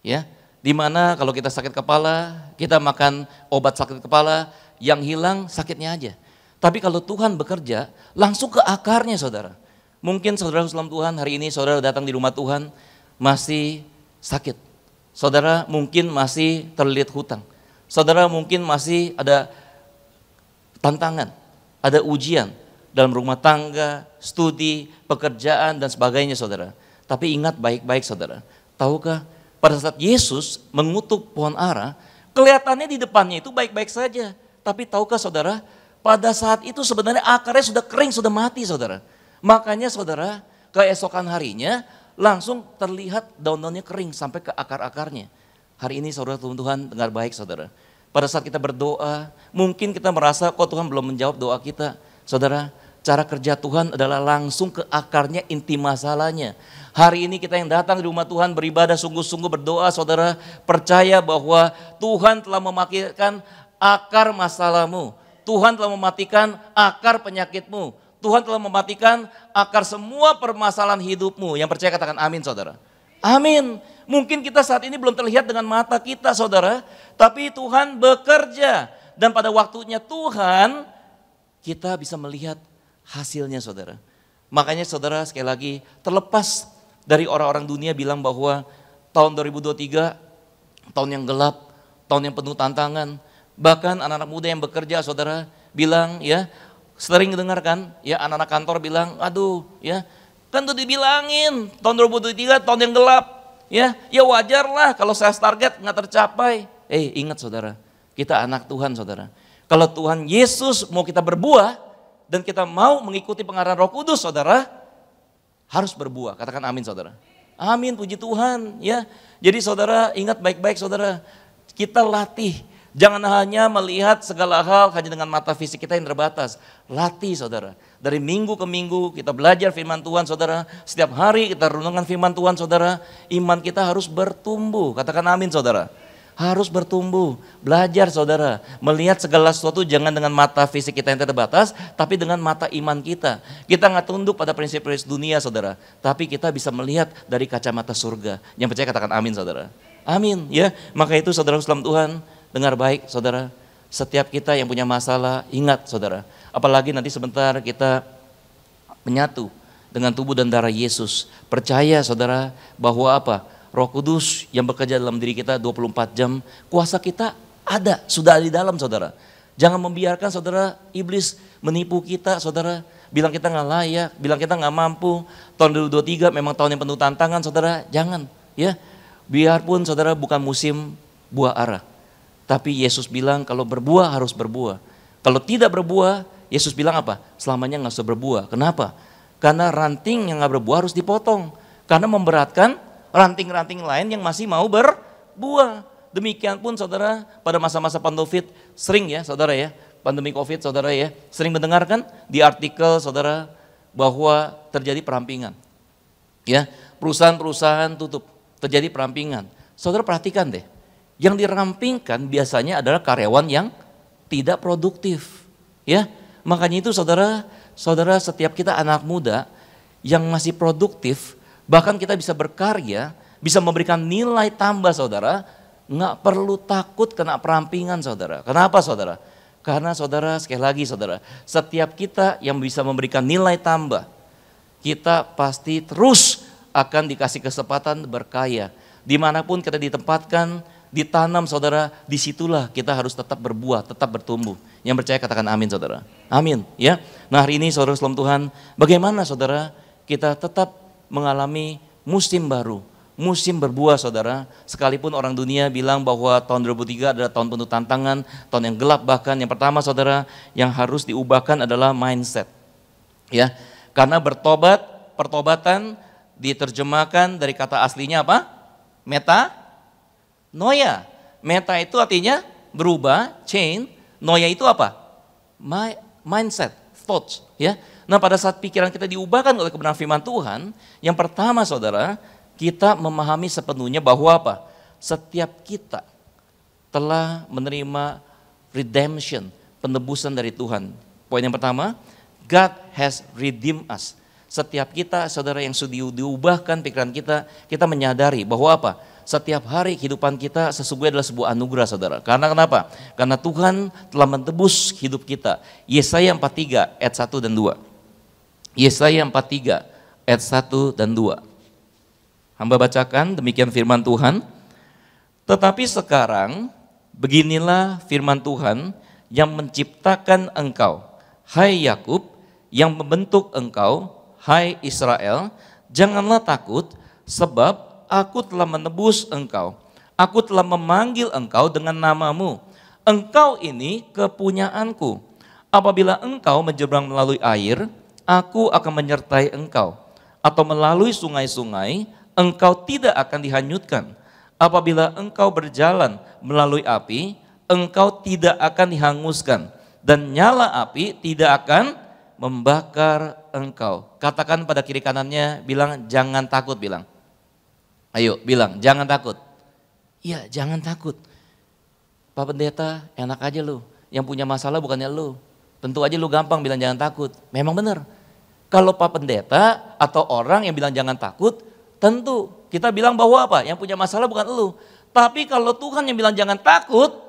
ya. Dimana kalau kita sakit kepala, kita makan obat sakit kepala, yang hilang sakitnya aja. Tapi kalau Tuhan bekerja, langsung ke akarnya saudara. Mungkin saudara salam Tuhan hari ini saudara datang di rumah Tuhan masih sakit. Saudara mungkin masih terlilit hutang. Saudara mungkin masih ada tantangan, ada ujian dalam rumah tangga, studi, pekerjaan dan sebagainya saudara. Tapi ingat baik-baik saudara. Tahukah pada saat Yesus mengutuk pohon ara, kelihatannya di depannya itu baik-baik saja. Tapi tahukah saudara, pada saat itu sebenarnya akarnya sudah kering, sudah mati saudara. Makanya saudara, keesokan harinya langsung terlihat daun-daunnya kering sampai ke akar-akarnya. Hari ini saudara Tuhan dengar baik saudara. Pada saat kita berdoa, mungkin kita merasa kok Tuhan belum menjawab doa kita. Saudara, cara kerja Tuhan adalah langsung ke akarnya, inti masalahnya. Hari ini kita yang datang di rumah Tuhan beribadah sungguh-sungguh berdoa, saudara percaya bahwa Tuhan telah mematikan akar masalahmu. Tuhan telah mematikan akar penyakitmu. Tuhan telah mematikan akar semua permasalahan hidupmu. Yang percaya katakan amin saudara. Amin. Mungkin kita saat ini belum terlihat dengan mata kita saudara, tapi Tuhan bekerja. Dan pada waktunya Tuhan, kita bisa melihat hasilnya saudara. Makanya saudara sekali lagi, terlepas dari orang-orang dunia bilang bahwa tahun 2023, tahun yang gelap, tahun yang penuh tantangan. Bahkan anak-anak muda yang bekerja saudara bilang ya, sering dengarkan ya anak-anak kantor bilang, aduh ya, kan tuh dibilangin tahun 2023 tahun yang gelap. Ya wajar lah kalau saya target nggak tercapai. Ingat saudara, kita anak Tuhan saudara. Kalau Tuhan Yesus mau kita berbuah dan kita mau mengikuti pengarahan Roh Kudus saudara, harus berbuah. Katakan amin saudara. Amin, puji Tuhan ya. Jadi saudara ingat baik-baik saudara, kita latih. Jangan hanya melihat segala hal hanya dengan mata fisik kita yang terbatas. Latih saudara. Dari minggu ke minggu kita belajar firman Tuhan saudara. Setiap hari kita renungkan firman Tuhan saudara. Iman kita harus bertumbuh. Katakan amin saudara. Harus bertumbuh. Belajar saudara. Melihat segala sesuatu jangan dengan mata fisik kita yang terbatas. Tapi dengan mata iman kita. Kita nggak tunduk pada prinsip-prinsip dunia saudara. Tapi kita bisa melihat dari kacamata surga. Yang percaya katakan amin saudara. Amin ya. Maka itu saudara dalam Tuhan. Dengar baik saudara, setiap kita yang punya masalah ingat saudara. Apalagi nanti sebentar kita menyatu dengan tubuh dan darah Yesus. Percaya saudara bahwa apa? Roh Kudus yang bekerja dalam diri kita 24 jam. Kuasa kita ada, sudah ada di dalam saudara. Jangan membiarkan saudara iblis menipu kita saudara. Bilang kita nggak layak, bilang kita nggak mampu. Tahun 2023 memang tahun yang penuh tantangan saudara. Jangan ya, biarpun saudara bukan musim buah ara. Tapi Yesus bilang kalau berbuah harus berbuah. Kalau tidak berbuah, Yesus bilang apa? Selamanya nggak usah berbuah. Kenapa? Karena ranting yang nggak berbuah harus dipotong. Karena memberatkan ranting-ranting lain yang masih mau berbuah. Demikian pun saudara pada masa-masa pandemi sering ya saudara ya. Pandemi COVID saudara ya. Sering mendengarkan di artikel saudara bahwa terjadi perampingan. Ya, perusahaan-perusahaan tutup. Terjadi perampingan. Saudara perhatikan deh. Yang dirampingkan biasanya adalah karyawan yang tidak produktif. Ya, makanya itu saudara setiap kita anak muda yang masih produktif, bahkan kita bisa berkarya, bisa memberikan nilai tambah saudara, nggak perlu takut kena perampingan saudara. Kenapa saudara? Karena saudara sekali lagi saudara, setiap kita yang bisa memberikan nilai tambah, kita pasti terus akan dikasih kesempatan berkaya. Dimanapun kita ditempatkan, ditanam saudara, disitulah kita harus tetap berbuah, tetap bertumbuh. Yang percaya katakan amin saudara. Amin ya. Nah hari ini saudara salam Tuhan, bagaimana saudara kita tetap mengalami musim baru, musim berbuah saudara. Sekalipun orang dunia bilang bahwa tahun 2003 adalah tahun penuh tantangan, tahun yang gelap bahkan. Yang pertama saudara yang harus diubahkan adalah mindset. Ya, karena pertobatan diterjemahkan dari kata aslinya apa? Noia. Meta itu artinya berubah, change. Noia itu apa? Mindset, thoughts. Ya. Nah pada saat pikiran kita diubahkan oleh kebenaran firman Tuhan, yang pertama saudara, kita memahami sepenuhnya bahwa apa? Setiap kita telah menerima redemption, penebusan dari Tuhan. Poin yang pertama, God has redeemed us. Setiap kita saudara yang sudah diubahkan pikiran kita menyadari bahwa apa? Setiap hari kehidupan kita sesungguhnya adalah sebuah anugerah saudara. Karena kenapa? Karena Tuhan telah menebus hidup kita. Yesaya 43 ayat 1 dan 2. Yesaya 43 ayat 1 dan 2. Hamba bacakan demikian firman Tuhan. Tetapi sekarang beginilah firman Tuhan yang menciptakan engkau, hai Yakub, yang membentuk engkau, hai Israel. Janganlah takut sebab Aku telah menebus engkau. Aku telah memanggil engkau dengan namamu. Engkau ini kepunyaanku. Apabila engkau menyeberang melalui air, aku akan menyertai engkau. atau melalui sungai-sungai, engkau tidak akan dihanyutkan. Apabila engkau berjalan melalui api, engkau tidak akan dihanguskan. Dan nyala api tidak akan membakar engkau. Katakan pada kiri kanannya, bilang jangan takut, bilang. Ayo bilang jangan takut. Iya jangan takut. Pak Pendeta enak aja lu, yang punya masalah bukannya lu. Tentu aja lu gampang bilang jangan takut. Memang benar. Kalau Pak Pendeta atau orang yang bilang jangan takut, tentu kita bilang bahwa apa? Yang punya masalah bukan lu. Tapi kalau Tuhan yang bilang jangan takut,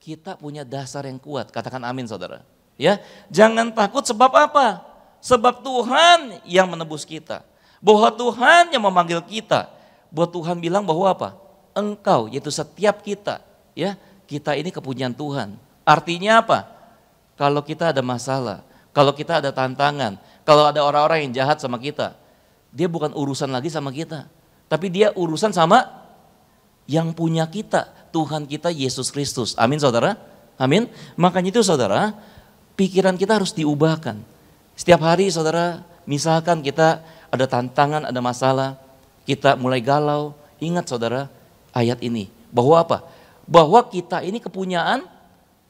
kita punya dasar yang kuat. Katakan amin saudara. Ya, jangan takut sebab apa? Sebab Tuhan yang menebus kita. Bahwa Tuhan yang memanggil kita. Bahwa Tuhan bilang bahwa apa? Engkau, yaitu setiap kita. Ya, kita ini kepunyaan Tuhan. Artinya apa? Kalau kita ada masalah, kalau kita ada tantangan, kalau ada orang-orang yang jahat sama kita, dia bukan urusan lagi sama kita. Tapi dia urusan sama yang punya kita, Tuhan kita Yesus Kristus. Amin saudara? Amin. Makanya itu saudara, pikiran kita harus diubahkan. Setiap hari saudara, misalkan kita ada tantangan, ada masalah, kita mulai galau, ingat saudara ayat ini. Bahwa apa? Bahwa kita ini kepunyaan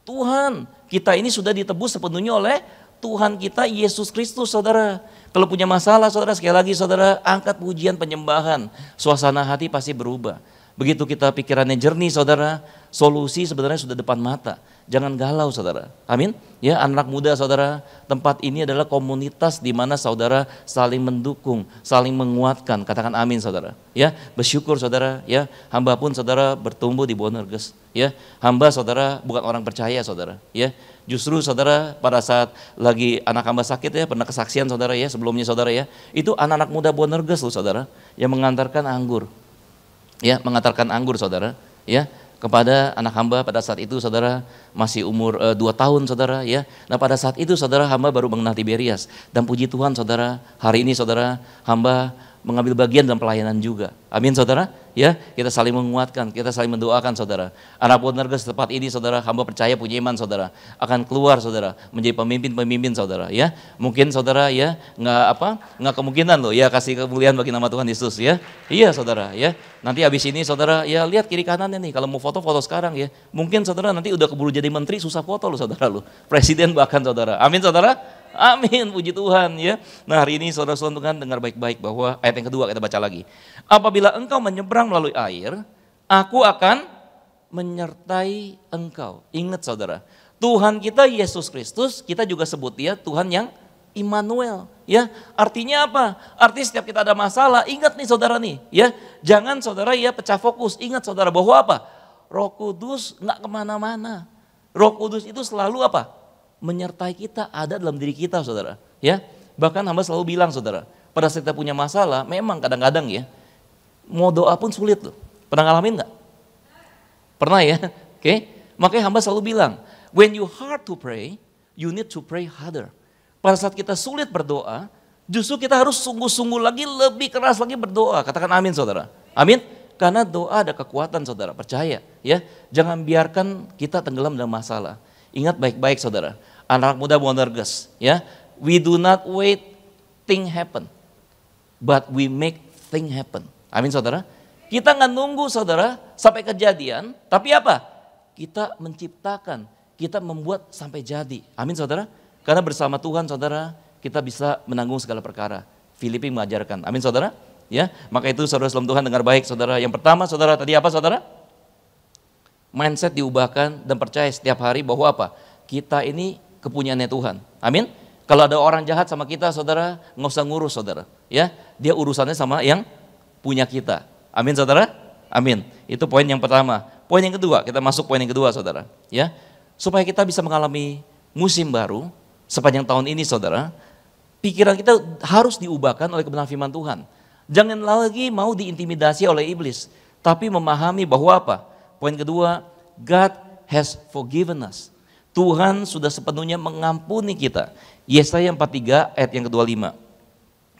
Tuhan. Kita ini sudah ditebus sepenuhnya oleh Tuhan kita Yesus Kristus saudara. Kalau punya masalah saudara, sekali lagi saudara, angkat pujian penyembahan. Suasana hati pasti berubah. Begitu kita pikirannya jernih saudara, solusi sebenarnya sudah depan mata. Jangan galau saudara, amin. Ya anak muda saudara, tempat ini adalah komunitas di mana saudara saling mendukung, saling menguatkan. Katakan amin saudara. Ya bersyukur saudara, ya hamba pun saudara bertumbuh di Bonerges. Ya hamba saudara bukan orang percaya saudara. Ya justru saudara pada saat lagi anak hamba sakit ya, pernah kesaksian saudara ya sebelumnya saudara ya, itu anak-anak muda Bonerges loh saudara yang mengantarkan anggur. Ya, mengantarkan anggur saudara, ya, kepada anak hamba pada saat itu saudara masih umur 2 tahun saudara ya. Nah pada saat itu saudara hamba baru mengenal Tiberias dan puji Tuhan saudara hari ini saudara hamba mengambil bagian dalam pelayanan juga. Amin saudara ya, kita saling menguatkan, kita saling mendoakan saudara. Anak Bonerges tempat ini saudara hamba percaya punya iman saudara akan keluar saudara menjadi pemimpin-pemimpin saudara ya. Mungkin saudara ya nggak kemungkinan loh ya kasih kemuliaan bagi nama Tuhan Yesus ya. Iya saudara ya. Nanti habis ini saudara ya lihat kiri kanannya nih, kalau mau foto-foto sekarang ya. Mungkin saudara nanti udah keburu jadi menteri susah foto loh saudara lo. Presiden bahkan saudara. Amin saudara. Amin, puji Tuhan ya. Nah hari ini saudara-saudara Tuhan dengar baik-baik bahwa ayat yang kedua kita baca lagi. Apabila engkau menyeberang melalui air, aku akan menyertai engkau. Ingat saudara, Tuhan kita Yesus Kristus, kita juga sebut dia Tuhan yang Immanuel. Ya, artinya apa? Artinya setiap kita ada masalah, ingat nih saudara nih, ya, jangan saudara ya pecah fokus. Ingat saudara bahwa apa? Roh Kudus nggak kemana-mana. Roh Kudus itu selalu apa? Menyertai kita, ada dalam diri kita saudara. Ya, bahkan hamba selalu bilang saudara, pada saat kita punya masalah, memang kadang-kadang ya, mau doa pun sulit loh. Pernah ngalamin nggak? Pernah ya? Oke, makanya hamba selalu bilang, when you hard to pray, you need to pray harder. Pada saat kita sulit berdoa, justru kita harus sungguh-sungguh lagi, lebih keras lagi berdoa. Katakan amin saudara. Amin. Karena doa ada kekuatan saudara, percaya ya. Jangan biarkan kita tenggelam dalam masalah. Ingat baik-baik saudara, anak muda Bonerges ya. We do not wait thing happen, but we make thing happen. Amin saudara. Kita nggak nunggu saudara sampai kejadian, tapi apa? Kita menciptakan, kita membuat sampai jadi. Amin saudara. Karena bersama Tuhan saudara, kita bisa menanggung segala perkara. Filipi mengajarkan. Amin saudara. Ya, maka itu saudara dalam Tuhan dengar baik saudara. Yang pertama saudara tadi apa saudara? Mindset diubahkan dan percaya setiap hari bahwa apa? Kita ini kepunyaannya Tuhan. Amin. Kalau ada orang jahat sama kita saudara, nggak usah ngurus saudara. Ya, dia urusannya sama yang punya kita. Amin saudara. Amin. Itu poin yang pertama. Poin yang kedua, kita masuk poin yang kedua saudara. Ya, supaya kita bisa mengalami musim baru sepanjang tahun ini saudara, pikiran kita harus diubahkan oleh kebenaran firman Tuhan. Jangan lagi mau diintimidasi oleh iblis, tapi memahami bahwa apa? Poin kedua, God has forgiven us. Tuhan sudah sepenuhnya mengampuni kita. Yesaya 43 ayat yang ke-25.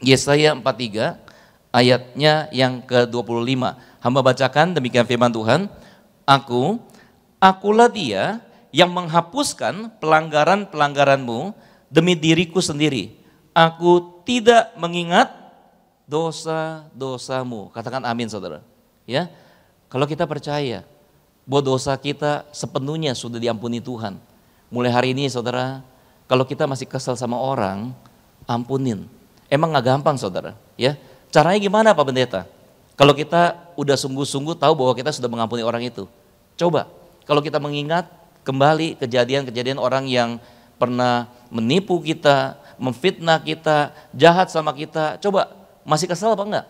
Yesaya 43 ayatnya yang ke-25. Hamba bacakan demikian firman Tuhan. Akulah dia yang menghapuskan pelanggaran-pelanggaranmu demi diriku sendiri. Aku tidak mengingat dosa-dosamu. Katakan amin saudara. Ya, kalau kita percaya bahwa dosa kita sepenuhnya sudah diampuni Tuhan. Mulai hari ini saudara, kalau kita masih kesal sama orang, ampunin. Emang gak gampang saudara. Ya, caranya gimana Pak Pendeta? Kalau kita udah sungguh-sungguh tahu bahwa kita sudah mengampuni orang itu. Coba, kalau kita mengingat kembali kejadian-kejadian orang yang pernah menipu kita, memfitnah kita, jahat sama kita, coba masih kesal apa enggak?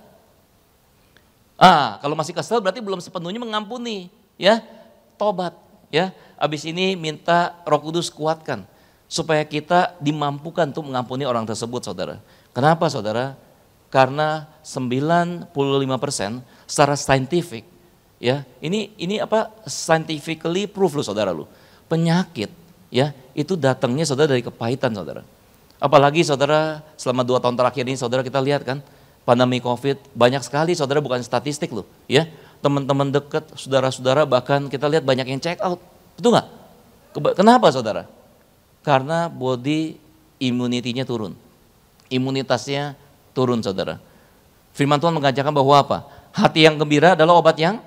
Kalau masih kesal berarti belum sepenuhnya mengampuni, ya. Tobat, ya. Abis ini minta Roh Kudus kuatkan supaya kita dimampukan untuk mengampuni orang tersebut, saudara. Kenapa, saudara? Karena 95% secara saintifik, ya. Ini apa? Scientifically proof loh, saudara lu. Penyakit, ya, itu datangnya saudara dari kepahitan, saudara. Apalagi saudara selama 2 tahun terakhir ini saudara kita lihat kan pandemi COVID banyak sekali saudara, bukan statistik loh, ya. Teman-teman dekat, saudara-saudara bahkan kita lihat banyak yang check out, betul nggak? Kenapa saudara? Karena body immunity-nya turun, imunitasnya turun saudara. Firman Tuhan mengajarkan bahwa apa? Hati yang gembira adalah obat yang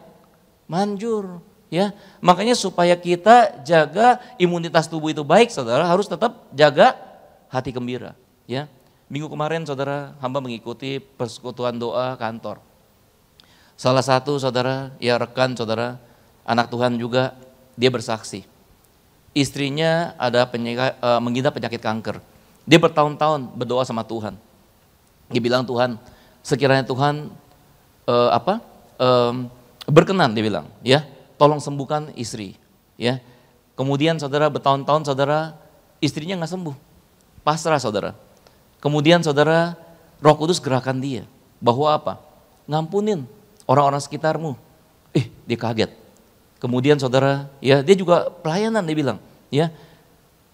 manjur, ya. Makanya supaya kita jaga imunitas tubuh itu baik saudara, harus tetap jaga hati gembira, ya. Minggu kemarin saudara hamba mengikuti persekutuan doa kantor. Salah satu saudara, ya rekan saudara, anak Tuhan juga, dia bersaksi. Istrinya ada mengidap penyakit kanker. Dia bertahun-tahun berdoa sama Tuhan. Dia bilang, Tuhan, sekiranya Tuhan berkenan, dia bilang, ya, tolong sembuhkan istri, ya. Kemudian saudara bertahun-tahun saudara, istrinya nggak sembuh, pasrah saudara. Kemudian saudara, Roh Kudus gerakan dia, bahwa apa? Ngampunin orang-orang sekitarmu. Dia kaget. Kemudian saudara, ya dia juga pelayanan dia bilang, ya.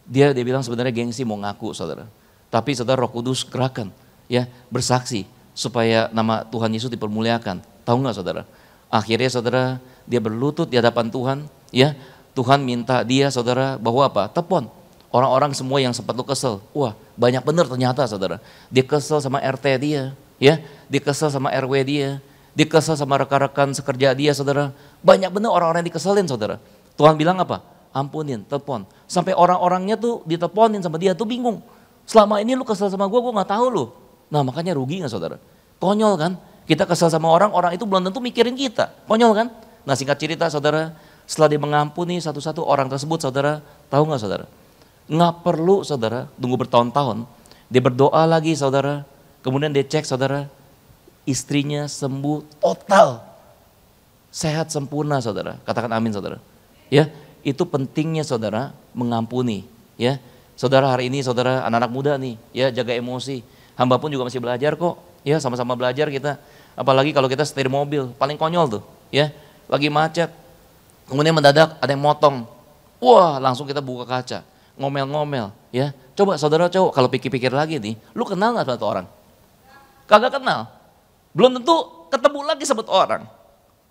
Dia bilang sebenarnya gengsi mau ngaku saudara. Tapi saudara, Roh Kudus gerakan, ya, bersaksi supaya nama Tuhan Yesus dipermuliakan. Tahu nggak saudara? Akhirnya saudara, dia berlutut di hadapan Tuhan, ya. Tuhan minta dia saudara bahwa apa? Telepon orang-orang semua yang sempat lu kesel. Wah, banyak bener ternyata saudara. Dia kesel sama RT dia, ya. Dia kesel sama RW dia. Dia kesel sama rekan-rekan sekerja dia saudara. Banyak bener orang-orang yang dikeselin saudara. Tuhan bilang apa? Ampunin, telepon. Sampai orang-orangnya tuh diteleponin sama dia tuh bingung. Selama ini lu kesel sama gue gak tahu lu. Nah makanya rugi gak saudara? Konyol kan? Kita kesel sama orang, orang itu belum tentu mikirin kita. Konyol kan? Nah singkat cerita saudara, setelah dia mengampuni satu-satu orang tersebut saudara, tahu gak saudara? Nggak perlu saudara, tunggu bertahun-tahun. Dia berdoa lagi saudara, kemudian dia cek saudara, istrinya sembuh total. Sehat sempurna saudara, katakan amin saudara. Ya, itu pentingnya saudara mengampuni. Ya, saudara hari ini saudara anak-anak muda nih, ya jaga emosi. Hamba pun juga masih belajar kok, ya sama-sama belajar kita. Apalagi kalau kita setir mobil, paling konyol tuh, ya. Lagi macet, kemudian mendadak ada yang motong. Wah, langsung kita buka kaca. Ngomel-ngomel, ya. Coba saudara cowok kalau pikir-pikir lagi nih, lu kenal gak sama tuh orang? Kagak kenal. Belum tentu ketemu lagi sama tuh orang.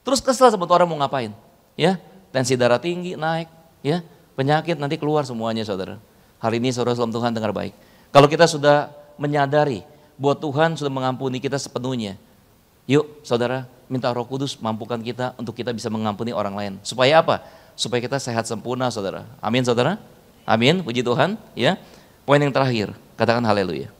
Terus kesel sama tuh orang mau ngapain? Ya, tensi darah tinggi naik, ya. Penyakit nanti keluar semuanya saudara. Hari ini saudara salam Tuhan dengar baik. Kalau kita sudah menyadari bahwa Tuhan sudah mengampuni kita sepenuhnya, yuk saudara minta Roh Kudus mampukan kita untuk kita bisa mengampuni orang lain. Supaya apa? Supaya kita sehat sempurna saudara. Amin saudara. Amin, puji Tuhan, ya. Poin yang terakhir, katakan haleluya.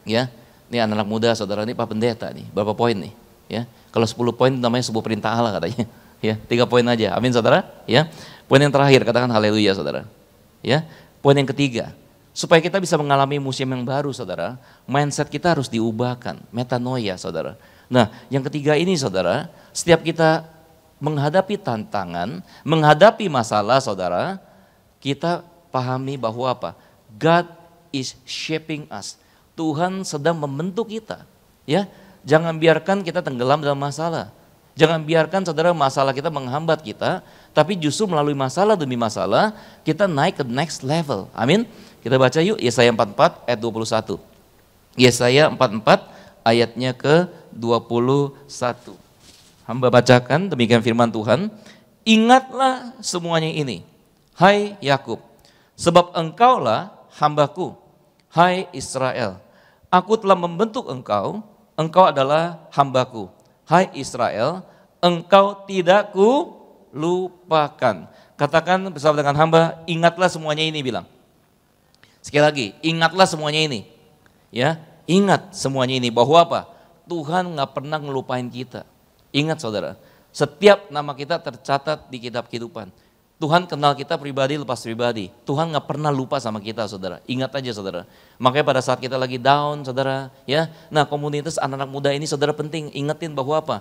Ya, ini anak-anak muda saudara, ini Pak Pendeta nih, berapa poin nih? Ya, kalau 10 poin namanya sebuah perintah Allah katanya. Ya, 3 poin aja, amin saudara. Ya, poin yang terakhir, katakan haleluya saudara. Ya, poin yang ketiga, supaya kita bisa mengalami musim yang baru saudara, mindset kita harus diubahkan, metanoia saudara. Nah, yang ketiga ini saudara, setiap kita menghadapi tantangan, menghadapi masalah saudara, kita pahami bahwa apa? God is shaping us. Tuhan sedang membentuk kita. Ya, jangan biarkan kita tenggelam dalam masalah. Jangan biarkan saudara masalah kita menghambat kita, tapi justru melalui masalah demi masalah kita naik ke next level. Amin. Kita baca yuk Yesaya 44 ayat 21. Yesaya 44 ayatnya ke 21. Hamba bacakan demikian firman Tuhan. Ingatlah semuanya ini. Hai Yakub, sebab engkaulah hambaku. Hai Israel, aku telah membentuk engkau engkau adalah hambaku. Hai Israel, engkau tidak kulupakan. Katakan bersama dengan hamba, ingatlah semuanya ini, bilang. Sekali lagi, ingatlah semuanya ini. Ya, ingat semuanya ini, bahwa apa? Tuhan gak pernah ngelupain kita. Ingat saudara, setiap nama kita tercatat di kitab kehidupan. Tuhan kenal kita pribadi lepas pribadi. Tuhan gak pernah lupa sama kita saudara. Ingat aja saudara. Makanya pada saat kita lagi down saudara, ya. Nah komunitas anak-anak muda ini saudara penting ingetin bahwa apa?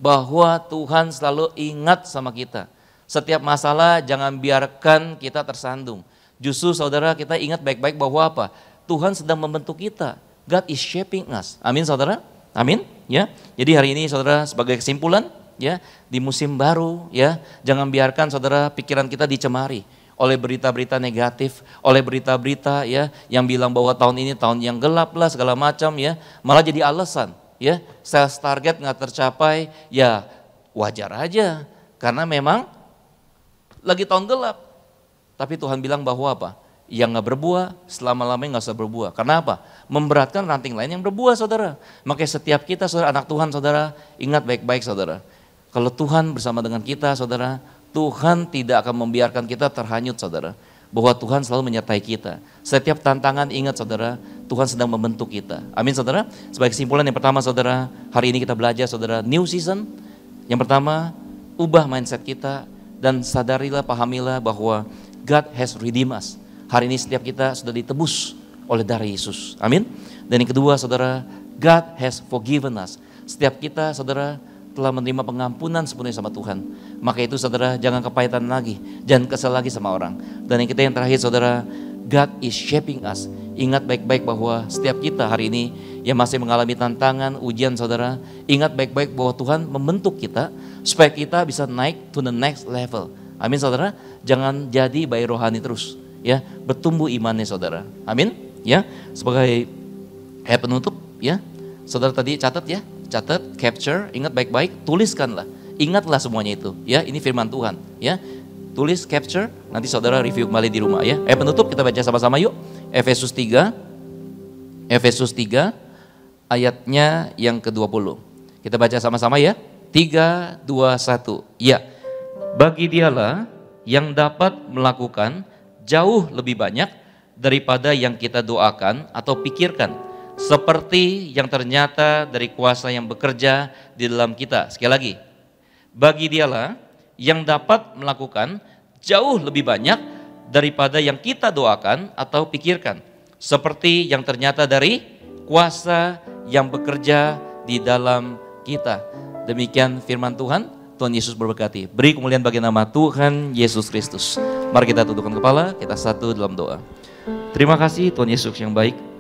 Bahwa Tuhan selalu ingat sama kita. Setiap masalah jangan biarkan kita tersandung. Justru saudara kita ingat baik-baik bahwa apa? Tuhan sedang membentuk kita. God is shaping us. Amin saudara? Amin. Ya. Jadi hari ini saudara sebagai kesimpulan, ya, di musim baru, ya, jangan biarkan saudara pikiran kita dicemari oleh berita-berita negatif, oleh berita-berita ya yang bilang bahwa tahun ini tahun yang gelap lah segala macam, ya, malah jadi alasan, ya, sales target nggak tercapai, ya wajar aja karena memang lagi tahun gelap. Tapi Tuhan bilang bahwa apa? Yang nggak berbuah selama-lamanya nggak usah berbuah. Karena apa? Memberatkan ranting lain yang berbuah saudara. Makanya setiap kita saudara anak Tuhan saudara ingat baik-baik saudara. Kalau Tuhan bersama dengan kita saudara, Tuhan tidak akan membiarkan kita terhanyut saudara. Bahwa Tuhan selalu menyertai kita. Setiap tantangan ingat saudara, Tuhan sedang membentuk kita. Amin saudara. Sebagai kesimpulan yang pertama saudara, hari ini kita belajar saudara, new season. Yang pertama, ubah mindset kita dan sadarilah, pahamilah bahwa God has redeemed us. Hari ini setiap kita sudah ditebus oleh darah Yesus. Amin. Dan yang kedua saudara, God has forgiven us. Setiap kita saudara telah menerima pengampunan sepenuhnya sama Tuhan. Maka itu saudara jangan kepahitan lagi, jangan kesal lagi sama orang. Dan yang terakhir saudara, God is shaping us. Ingat baik-baik bahwa setiap kita hari ini yang masih mengalami tantangan, ujian saudara, ingat baik-baik bahwa Tuhan membentuk kita supaya kita bisa naik to the next level. Amin saudara, jangan jadi bayi rohani terus, ya, bertumbuh imannya saudara. Amin. Ya, sebagai penutup, ya, saudara tadi catat ya. Catat, capture, ingat baik-baik, tuliskanlah, ingatlah semuanya itu, ya, ini firman Tuhan, ya, tulis, capture, nanti saudara review kembali di rumah, ya. Penutup kita baca sama-sama yuk, Efesus 3 ayatnya yang ke-20, kita baca sama-sama ya, 3, 2, 1, ya, bagi dialah yang dapat melakukan jauh lebih banyak daripada yang kita doakan atau pikirkan, seperti yang ternyata dari kuasa yang bekerja di dalam kita. Sekali lagi, bagi dialah yang dapat melakukan jauh lebih banyak daripada yang kita doakan atau pikirkan, seperti yang ternyata dari kuasa yang bekerja di dalam kita. Demikian firman Tuhan. Tuhan Yesus berberkati. Beri kemuliaan bagi nama Tuhan Yesus Kristus. Mari kita tundukkan kepala, kita satu dalam doa. Terima kasih Tuhan Yesus yang baik.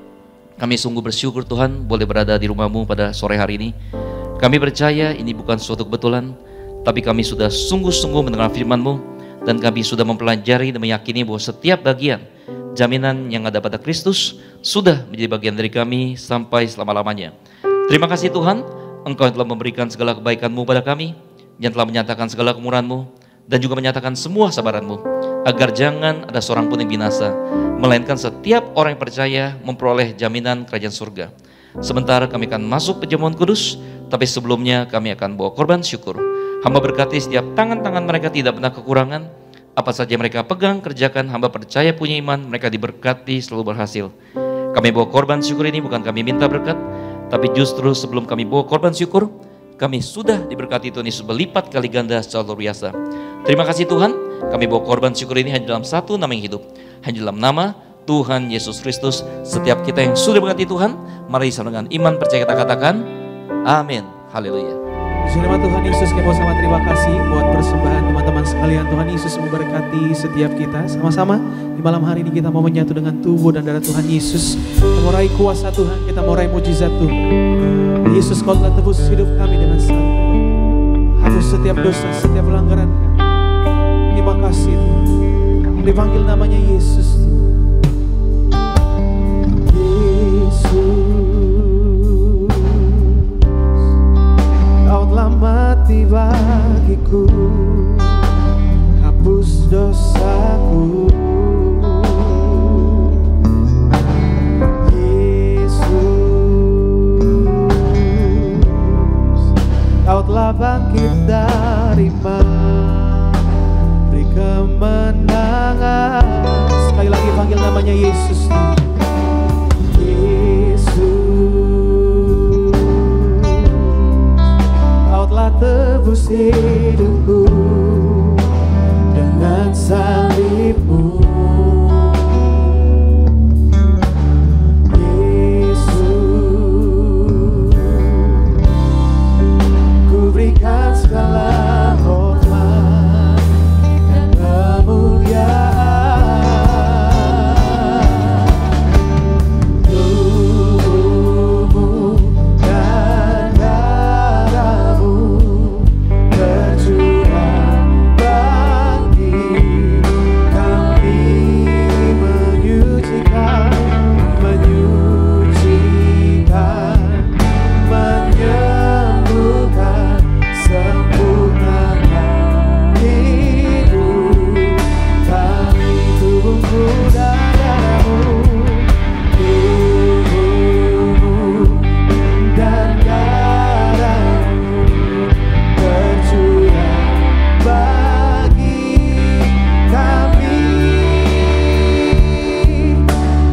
Kami sungguh bersyukur Tuhan boleh berada di rumah-Mu pada sore hari ini. Kami percaya ini bukan suatu kebetulan, tapi kami sudah sungguh-sungguh mendengar firman-Mu, dan kami sudah mempelajari dan meyakini bahwa setiap bagian jaminan yang ada pada Kristus sudah menjadi bagian dari kami sampai selama-lamanya. Terima kasih Tuhan, Engkau telah memberikan segala kebaikan-Mu pada kami, yang telah menyatakan segala kemurahan-Mu, dan juga menyatakan semua sabaran-Mu, agar jangan ada seorang pun yang binasa, melainkan setiap orang yang percaya memperoleh jaminan kerajaan surga. Sementara kami akan masuk perjamuan kudus, tapi sebelumnya kami akan bawa korban syukur. Hamba berkati setiap tangan-tangan mereka tidak pernah kekurangan, apa saja mereka pegang, kerjakan, hamba percaya punya iman, mereka diberkati selalu berhasil. Kami bawa korban syukur ini bukan kami minta berkat, tapi justru sebelum kami bawa korban syukur, kami sudah diberkati Tuhan Yesus berlipat kali ganda secara luar biasa. Terima kasih Tuhan, kami bawa korban syukur ini hanya dalam satu nama yang hidup, hanya dalam nama Tuhan Yesus Kristus. Setiap kita yang sudah berkati Tuhan, mari sama dengan iman percaya kita katakan, amin, haleluya. Di nama Tuhan Yesus, kami mau sama terima kasih buat persembahan teman-teman sekalian. Tuhan Yesus memberkati setiap kita. Sama-sama di malam hari ini kita mau menyatu dengan tubuh dan darah Tuhan Yesus. Kita mau raih kuasa Tuhan, kita mau raih mujizat Tuhan. Yesus, Kau telah tebus hidup kami dengan salib. Hapus setiap dosa, setiap pelanggaran kami. Terima kasih Tuhan. Dipanggil namanya Yesus. Yesus, Kau telah mati bagiku, hapus dosaku. Yesus, telah bangkit dari mati, beri kemenangan. Sekali lagi panggil namanya Yesus. Yesus, Kau telah tebus hidupku dengan salib-Mu. Segala hormat dan kemuliaan, tubuh-Mu dan darah-Mu tercurah bagi kami, menyucikan, menyembuhkan, sempurnakan hidup kami. Tubuh-Mu dan darah-Mu, tubuh-Mu dan darah-Mu tercurah bagi kami,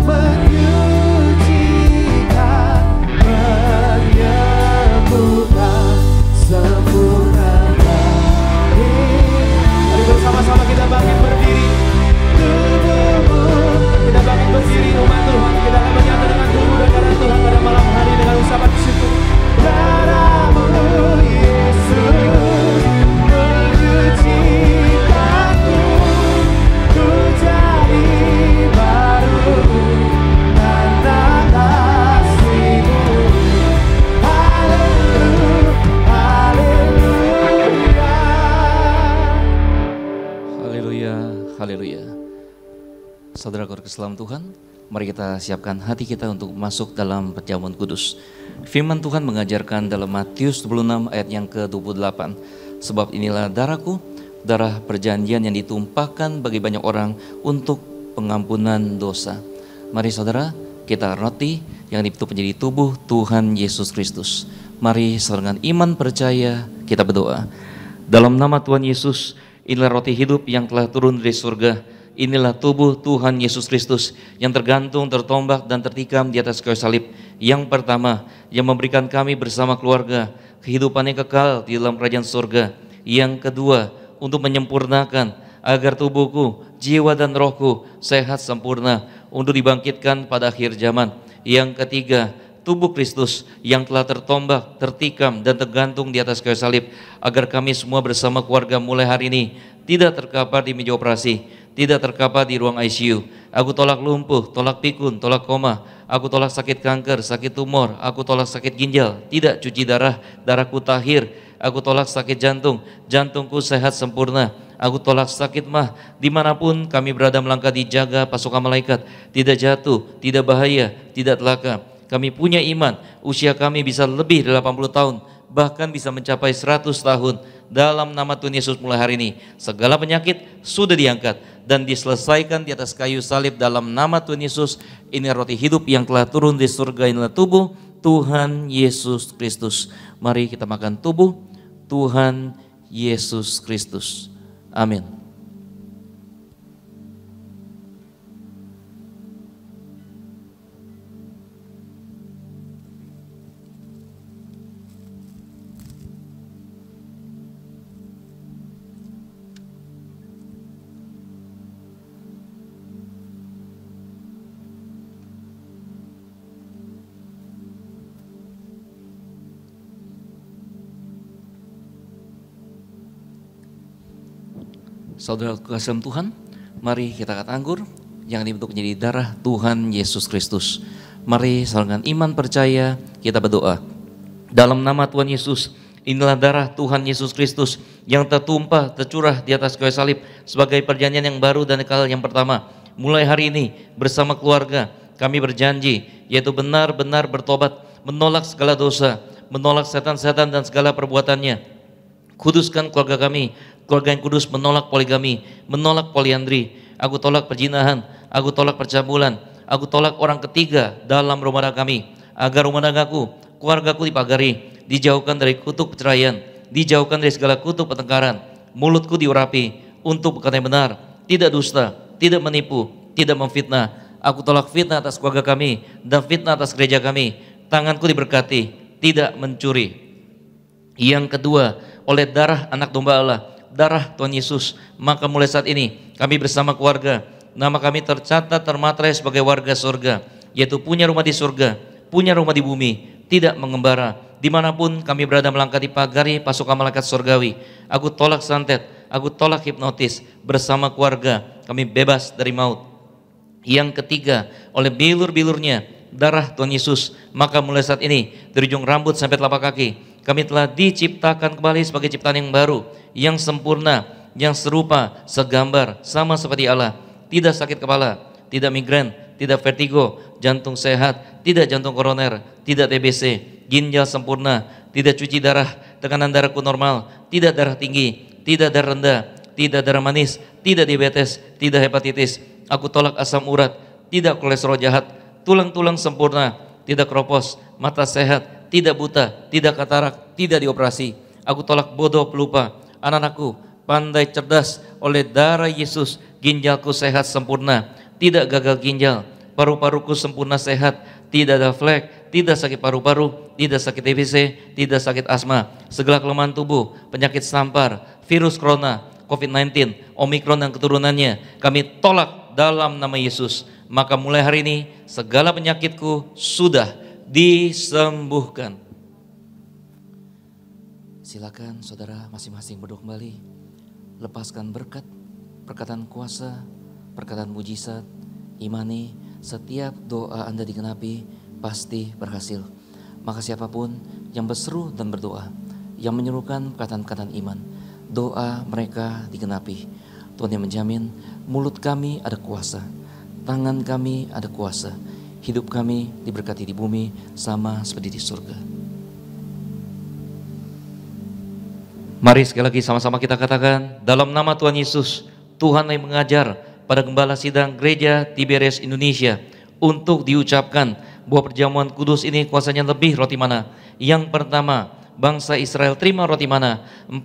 menyucikan, menyembuhkan, sempurnakan. Mari bersama-sama kita bangkit berdiri. Tubuh-Mu, kita bangkit berdiri umat Tuhan. Kita akan menyatu dengan tubuh dan darah Tuhan pada malam hari dengan ucapan syukur. Darah-Mu Yesus menyucikanku, ku jadi baru karena kasih-Mu. Haleluya, haleluya. Haleluya, haleluya. Saudara keselam Tuhan, mari kita siapkan hati kita untuk masuk dalam perjamuan kudus. Firman Tuhan mengajarkan dalam Matius 26 ayat yang ke-28. Sebab inilah darahku, darah perjanjian yang ditumpahkan bagi banyak orang untuk pengampunan dosa. Mari saudara, kita roti yang itu menjadi tubuh Tuhan Yesus Kristus. Mari dengan iman percaya kita berdoa. Dalam nama Tuhan Yesus, inilah roti hidup yang telah turun dari surga. Inilah tubuh Tuhan Yesus Kristus yang tergantung, tertombak dan tertikam di atas kayu salib. Yang pertama, yang memberikan kami bersama keluarga kehidupan yang kekal di dalam kerajaan surga. Yang kedua, untuk menyempurnakan agar tubuhku, jiwa dan rohku sehat sempurna untuk dibangkitkan pada akhir zaman. Yang ketiga, tubuh Kristus yang telah tertombak, tertikam dan tergantung di atas kayu salib, agar kami semua bersama keluarga mulai hari ini tidak terkapar di meja operasi, tidak terkapar di ruang ICU. Aku tolak lumpuh, tolak pikun, tolak koma. Aku tolak sakit kanker, sakit tumor. Aku tolak sakit ginjal, tidak cuci darah, darahku tahir. Aku tolak sakit jantung, jantungku sehat sempurna. Aku tolak sakit mah. Dimanapun kami berada melangkah dijaga pasukan malaikat, tidak jatuh, tidak bahaya, tidak celaka. Kami punya iman, usia kami bisa lebih dari 80 tahun, bahkan bisa mencapai 100 tahun. Dalam nama Tuhan Yesus mulai hari ini, segala penyakit sudah diangkat dan diselesaikan di atas kayu salib dalam nama Tuhan Yesus. Ini roti hidup yang telah turun di surga, inilah tubuh Tuhan Yesus Kristus. Mari kita makan tubuh Tuhan Yesus Kristus. Amin. Saudara kekasihan Tuhan, mari kita angkat anggur yang dibentuk menjadi darah Tuhan Yesus Kristus. Mari dengan iman percaya kita berdoa. Dalam nama Tuhan Yesus, inilah darah Tuhan Yesus Kristus yang tertumpah, tercurah di atas kayu salib sebagai perjanjian yang baru dan kekal yang pertama. Mulai hari ini bersama keluarga kami berjanji, yaitu benar-benar bertobat, menolak segala dosa, menolak setan-setan dan segala perbuatannya. Kuduskan keluarga kami, keluarga yang kudus, menolak poligami, menolak poliandri. Aku tolak perzinahan, aku tolak percabulan, aku tolak orang ketiga dalam rumah tangga kami, agar rumah tanggaku, keluargaku dipagari, dijauhkan dari kutuk perceraian, dijauhkan dari segala kutuk pertengkaran. Mulutku diurapi untuk berkata yang benar, tidak dusta, tidak menipu, tidak memfitnah. Aku tolak fitnah atas keluarga kami dan fitnah atas gereja kami. Tanganku diberkati, tidak mencuri. Yang kedua, oleh darah anak domba Allah, darah Tuhan Yesus, maka mulai saat ini kami bersama keluarga, nama kami tercatat termaterai sebagai warga surga, yaitu punya rumah di surga, punya rumah di bumi, tidak mengembara. Dimanapun kami berada melangkah di pagari pasukan malaikat surgawi. Aku tolak santet, aku tolak hipnotis. Bersama keluarga kami bebas dari maut. Yang ketiga, oleh bilur-bilurnya darah Tuhan Yesus, maka mulai saat ini dari ujung rambut sampai telapak kaki kami telah diciptakan kembali sebagai ciptaan yang baru, yang sempurna, yang serupa, segambar, sama seperti Allah. Tidak sakit kepala, tidak migrain, tidak vertigo, jantung sehat, tidak jantung koroner, tidak TBC, ginjal sempurna, tidak cuci darah, tekanan darahku normal, tidak darah tinggi, tidak darah rendah, tidak darah manis, tidak diabetes, tidak hepatitis. Aku tolak asam urat, tidak kolesterol jahat, tulang-tulang sempurna, tidak keropos, mata sehat, tidak buta, tidak katarak, tidak dioperasi. Aku tolak bodoh pelupa, anak-anakku pandai cerdas oleh darah Yesus, ginjalku sehat sempurna, tidak gagal ginjal, paru-paruku sempurna sehat, tidak ada flek, tidak sakit paru-paru, tidak sakit TBC, tidak sakit asma, segala kelemahan tubuh, penyakit sampar, virus corona, COVID-19, Omikron dan keturunannya, kami tolak dalam nama Yesus. Maka mulai hari ini segala penyakitku sudah disembuhkan. Silakan saudara masing-masing berdoa kembali. Lepaskan berkat, perkataan kuasa, perkataan mujizat, imani. Setiap doa Anda digenapi pasti berhasil. Maka siapapun yang berseru dan berdoa, yang menyerukan perkataan-perkataan iman, doa mereka digenapi. Tuhan yang menjamin mulut kami ada kuasa, tangan kami ada kuasa, hidup kami diberkati di bumi sama seperti di surga. Mari sekali lagi sama-sama kita katakan, dalam nama Tuhan Yesus, Tuhan yang mengajar pada Gembala Sidang Gereja Tiberias Indonesia untuk diucapkan bahwa perjamuan kudus ini kuasanya lebih roti mana. Yang pertama, bangsa Israel terima roti mana. 40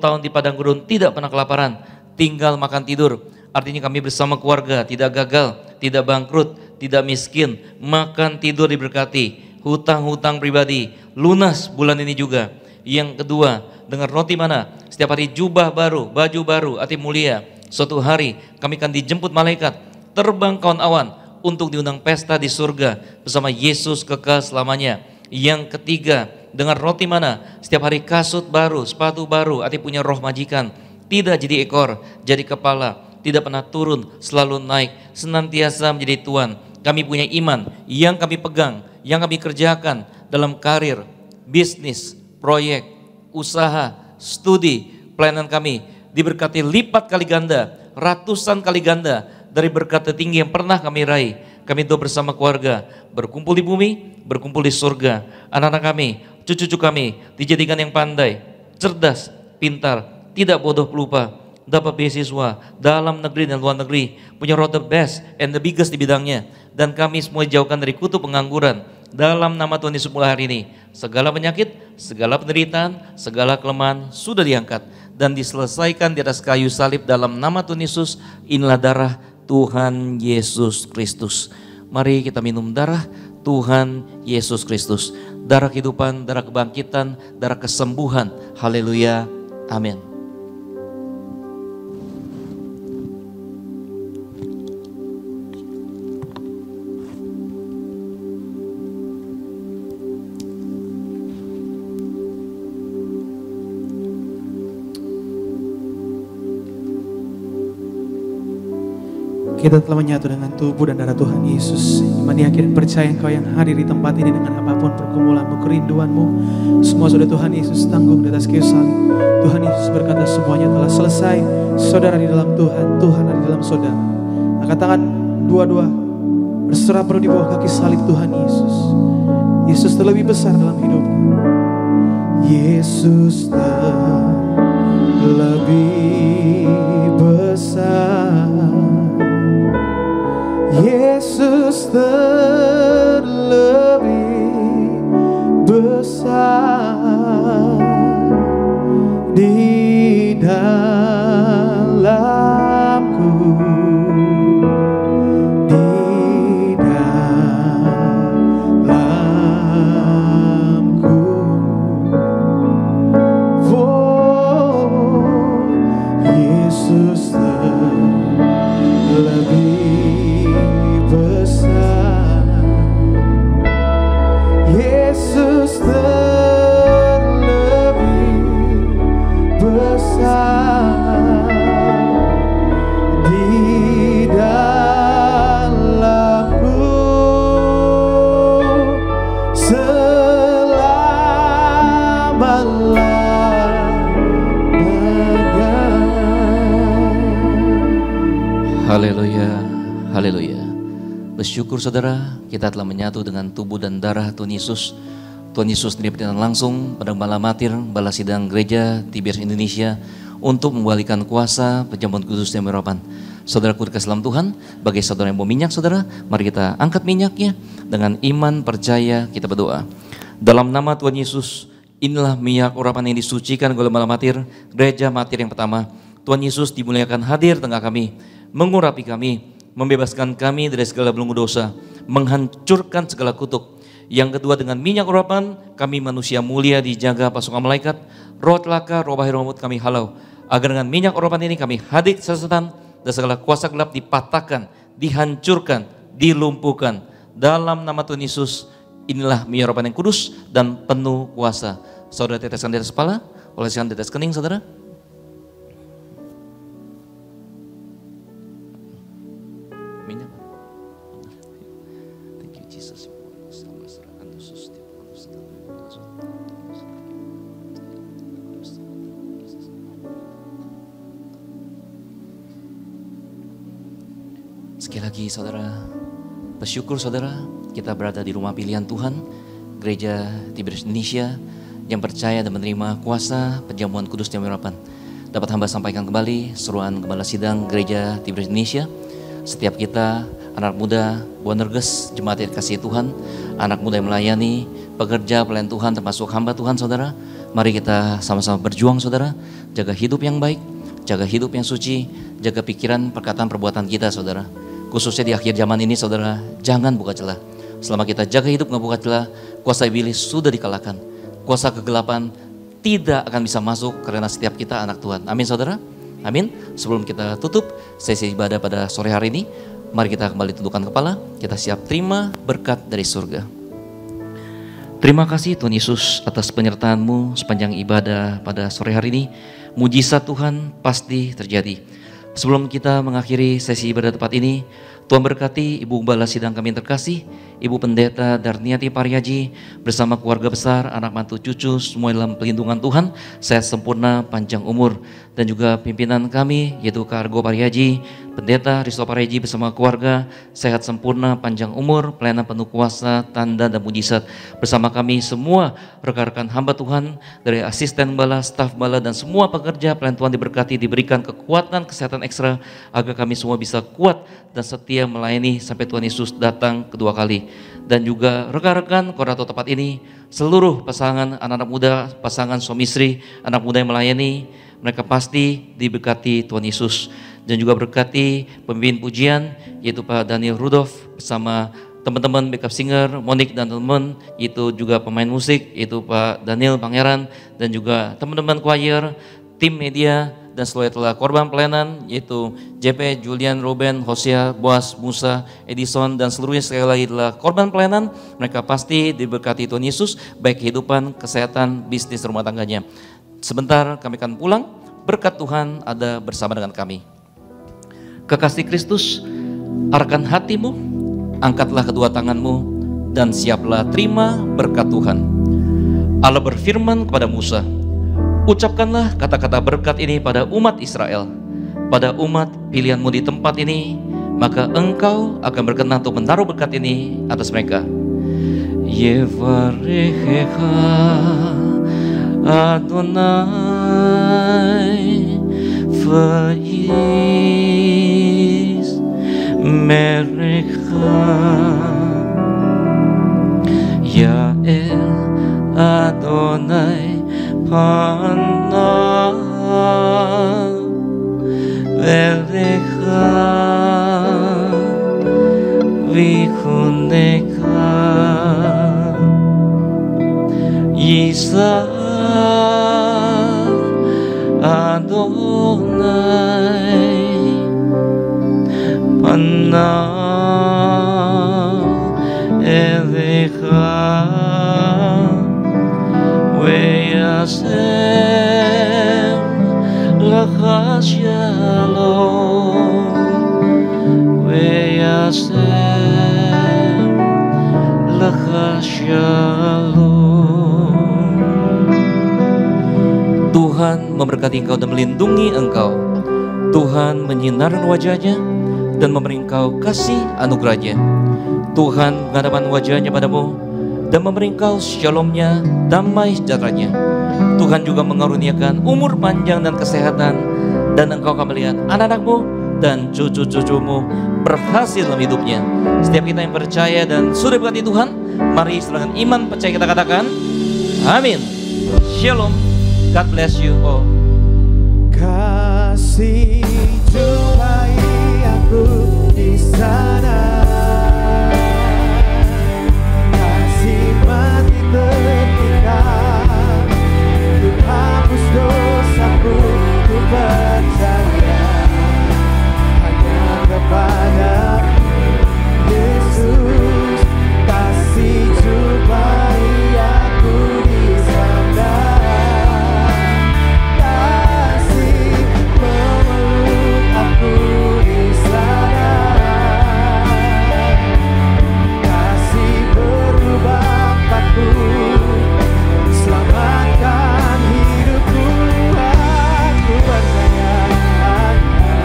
tahun di padang gurun tidak pernah kelaparan, tinggal makan tidur. Artinya kami bersama keluarga tidak gagal, tidak bangkrut, tidak miskin, makan tidur diberkati, hutang-hutang pribadi lunas bulan ini juga. Yang kedua, dengan roti mana, setiap hari jubah baru, baju baru, hati mulia. Suatu hari kami akan dijemput malaikat, terbang kawan awan untuk diundang pesta di surga bersama Yesus kekal selamanya. Yang ketiga, dengan roti mana, setiap hari kasut baru, sepatu baru, hati punya roh majikan, tidak jadi ekor, jadi kepala, tidak pernah turun, selalu naik, senantiasa menjadi Tuhan. Kami punya iman yang kami pegang, yang kami kerjakan dalam karir, bisnis, proyek, usaha, studi, pelayanan kami diberkati lipat kali ganda, ratusan kali ganda dari berkat tertinggi yang pernah kami raih. Kami doa bersama keluarga, berkumpul di bumi, berkumpul di surga. Anak-anak kami, cucu-cucu kami dijadikan yang pandai, cerdas, pintar, tidak bodoh pelupa, dapat beasiswa dalam negeri dan luar negeri, punya road the best and the biggest di bidangnya. Dan kami semua dijauhkan dari kutu pengangguran dalam nama Tuhan Yesus mulai hari ini. Segala penyakit, segala penderitaan, segala kelemahan sudah diangkat dan diselesaikan di atas kayu salib dalam nama Tuhan Yesus. Inilah darah Tuhan Yesus Kristus. Mari kita minum darah Tuhan Yesus Kristus, darah kehidupan, darah kebangkitan, darah kesembuhan. Haleluya, amin. Kita telah menyatu dengan tubuh dan darah Tuhan Yesus. Iman yakin percaya Engkau yang hadir di tempat ini dengan apapun pergumulanmu, kerinduanmu, semua sudah Tuhan Yesus tanggung di atas kayu salib. Tuhan Yesus berkata semuanya telah selesai. Saudara di dalam Tuhan, Tuhan ada di dalam saudara. Angkat tangan dua-dua, berserah penuh di bawah kaki salib Tuhan Yesus. Yesus terlebih besar dalam hidupmu. Yesus terlebih besar. Yesus terlebih besar. Haleluya, haleluya. Bersyukur saudara, kita telah menyatu dengan tubuh dan darah Tuhan Yesus. Tuhan Yesus diberikan langsung pada Gembala Matir, Bala Sidang Gereja Tiberias Indonesia untuk membalikan kuasa perjamuan kudus dan pengharapan. Saudaraku dikasih dalam Tuhan, bagi saudara yang mau minyak saudara, mari kita angkat minyaknya dengan iman percaya kita berdoa. Dalam nama Tuhan Yesus, inilah minyak urapan yang disucikan oleh Gembala Matir, Gereja Matir yang pertama. Tuhan Yesus dimuliakan hadir tengah kami, mengurapi kami, membebaskan kami dari segala belenggu dosa, menghancurkan segala kutuk. Yang kedua, dengan minyak urapan kami manusia mulia dijaga pasukan malaikat, roh celaka, roh bahaya, roh maut kami halau. Agar dengan minyak urapan ini kami hadir setan dan segala kuasa gelap dipatahkan, dihancurkan, dilumpuhkan. Dalam nama Tuhan Yesus, inilah minyak urapan yang kudus dan penuh kuasa. Saudara teteskan di atas kepala, oleskan di atas kening saudara. Sekali lagi saudara, bersyukur saudara, kita berada di rumah pilihan Tuhan, Gereja Tiberias Indonesia, yang percaya dan menerima kuasa perjamuan kudus dan pengharapan. Dapat hamba sampaikan kembali seruan Gembala Sidang Gereja Tiberias Indonesia. Setiap kita, anak muda, Bonerges, jemaat yang kasih Tuhan, anak muda yang melayani, pekerja pelayan Tuhan termasuk hamba Tuhan saudara, mari kita sama-sama berjuang saudara, jaga hidup yang baik, jaga hidup yang suci, jaga pikiran, perkataan, perbuatan kita saudara. Khususnya di akhir zaman ini saudara, jangan buka celah. Selama kita jaga hidup nggak buka celah, kuasa iblis sudah dikalahkan. Kuasa kegelapan tidak akan bisa masuk karena setiap kita anak Tuhan. Amin saudara, amin. Sebelum kita tutup sesi ibadah pada sore hari ini, mari kita kembali tundukkan kepala, kita siap terima berkat dari surga. Terima kasih Tuhan Yesus atas penyertaan-Mu sepanjang ibadah pada sore hari ini. Mujizat Tuhan pasti terjadi. Sebelum kita mengakhiri sesi ibadah tepat ini, Tuhan berkati Ibu Gembala Sidang kami yang terkasih, Ibu Pendeta Darniati Pariaji bersama keluarga besar, anak mantu cucu, semua dalam pelindungan Tuhan, sehat sempurna, panjang umur. Dan juga pimpinan kami yaitu Kak Argo Pariaji, Pendeta Risto Pariaji bersama keluarga, sehat sempurna, panjang umur, pelayanan penuh kuasa, tanda dan mujizat. Bersama kami semua rekan-rekan hamba Tuhan, dari asisten bala, staf bala, dan semua pekerja pelayan Tuhan diberkati, diberikan kekuatan, kesehatan ekstra, agar kami semua bisa kuat dan setia melayani sampai Tuhan Yesus datang kedua kali. Dan juga rekan-rekan koordinator tempat ini, seluruh pasangan anak-anak muda, pasangan suami istri, anak muda yang melayani, mereka pasti diberkati Tuhan Yesus. Dan juga berkati pemimpin pujian yaitu Pak Daniel Rudolf bersama teman-teman backup singer, Monik dan teman-teman, itu juga pemain musik, yaitu Pak Daniel Pangeran, dan juga teman-teman choir, tim media, dan seluruh telah korban pelayanan, yaitu JP, Julian, Ruben, Hosea, Boas, Musa, Edison, dan seluruhnya sekali lagi telah korban pelayanan. Mereka pasti diberkati Tuhan Yesus, baik kehidupan, kesehatan, bisnis, rumah tangganya. Sebentar kami akan pulang, berkat Tuhan ada bersama dengan kami. Kekasih Kristus, arahkan hatimu, angkatlah kedua tanganmu, dan siaplah terima berkat Tuhan. Allah berfirman kepada Musa, ucapkanlah kata-kata berkat ini pada umat Israel, pada umat pilihanmu di tempat ini, maka engkau akan berkenan untuk menaruh berkat ini atas mereka. Yevarechecha Adonai Faiz Merecha Yael Adonai Pana Velecha Vichuneka Yisa Adonai Pana Elecha Hashem Lacha Shalom Hashem Lacha Shalom. Tuhan memberkati engkau dan melindungi engkau. Tuhan menyinarkan wajahnya dan memberi engkau kasih anugerahnya. Tuhan menghadapkan wajahnya padamu dan memberi engkau shalom-Nya, damai sejahteranya. Tuhan juga mengaruniakan umur panjang dan kesehatan, dan engkau akan melihat anak-anakmu dan cucu-cucumu berhasil dalam hidupnya. Setiap kita yang percaya dan sudah berkati Tuhan, mari dengan iman percaya kita katakan amin. Shalom. God bless you all. Kasih jumpai aku di sana, kasih mati ketika ku hapus dosaku, ku percaya hanya kepada Yesus. Kasih jumpai aku di sana, kasih memeluk aku di sana, kasih berubah aku, selamatkan hidupku. Aku percaya hanya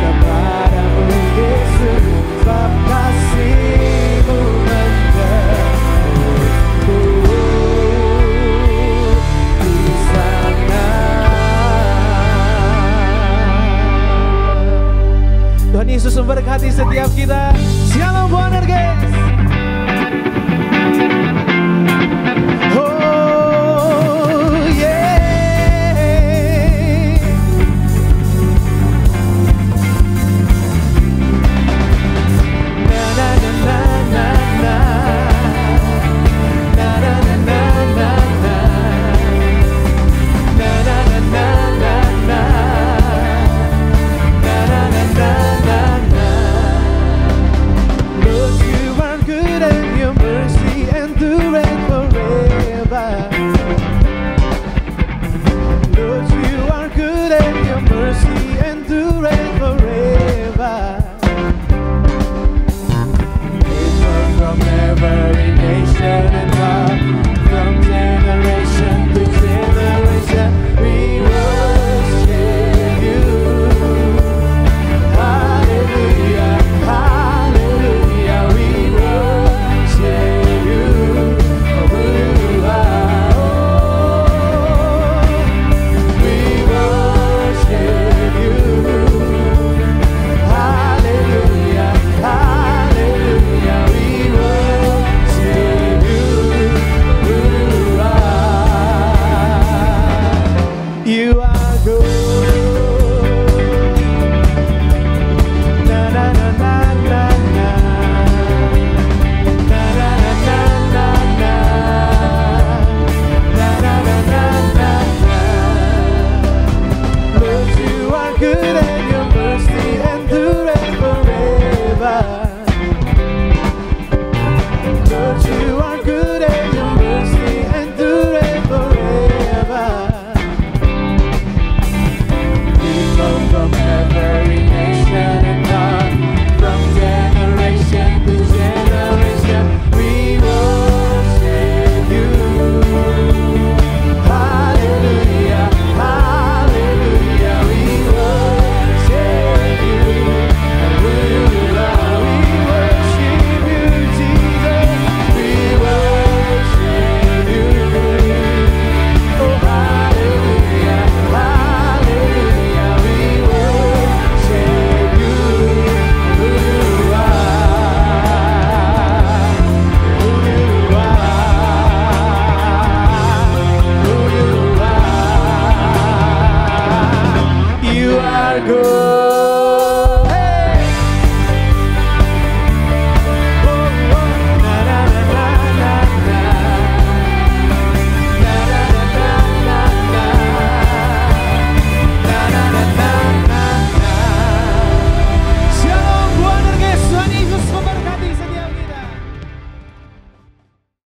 kepadamu Yesus, sebab kasih-Mu menjemputku di sana. Tuhan Yesus memberkati setiap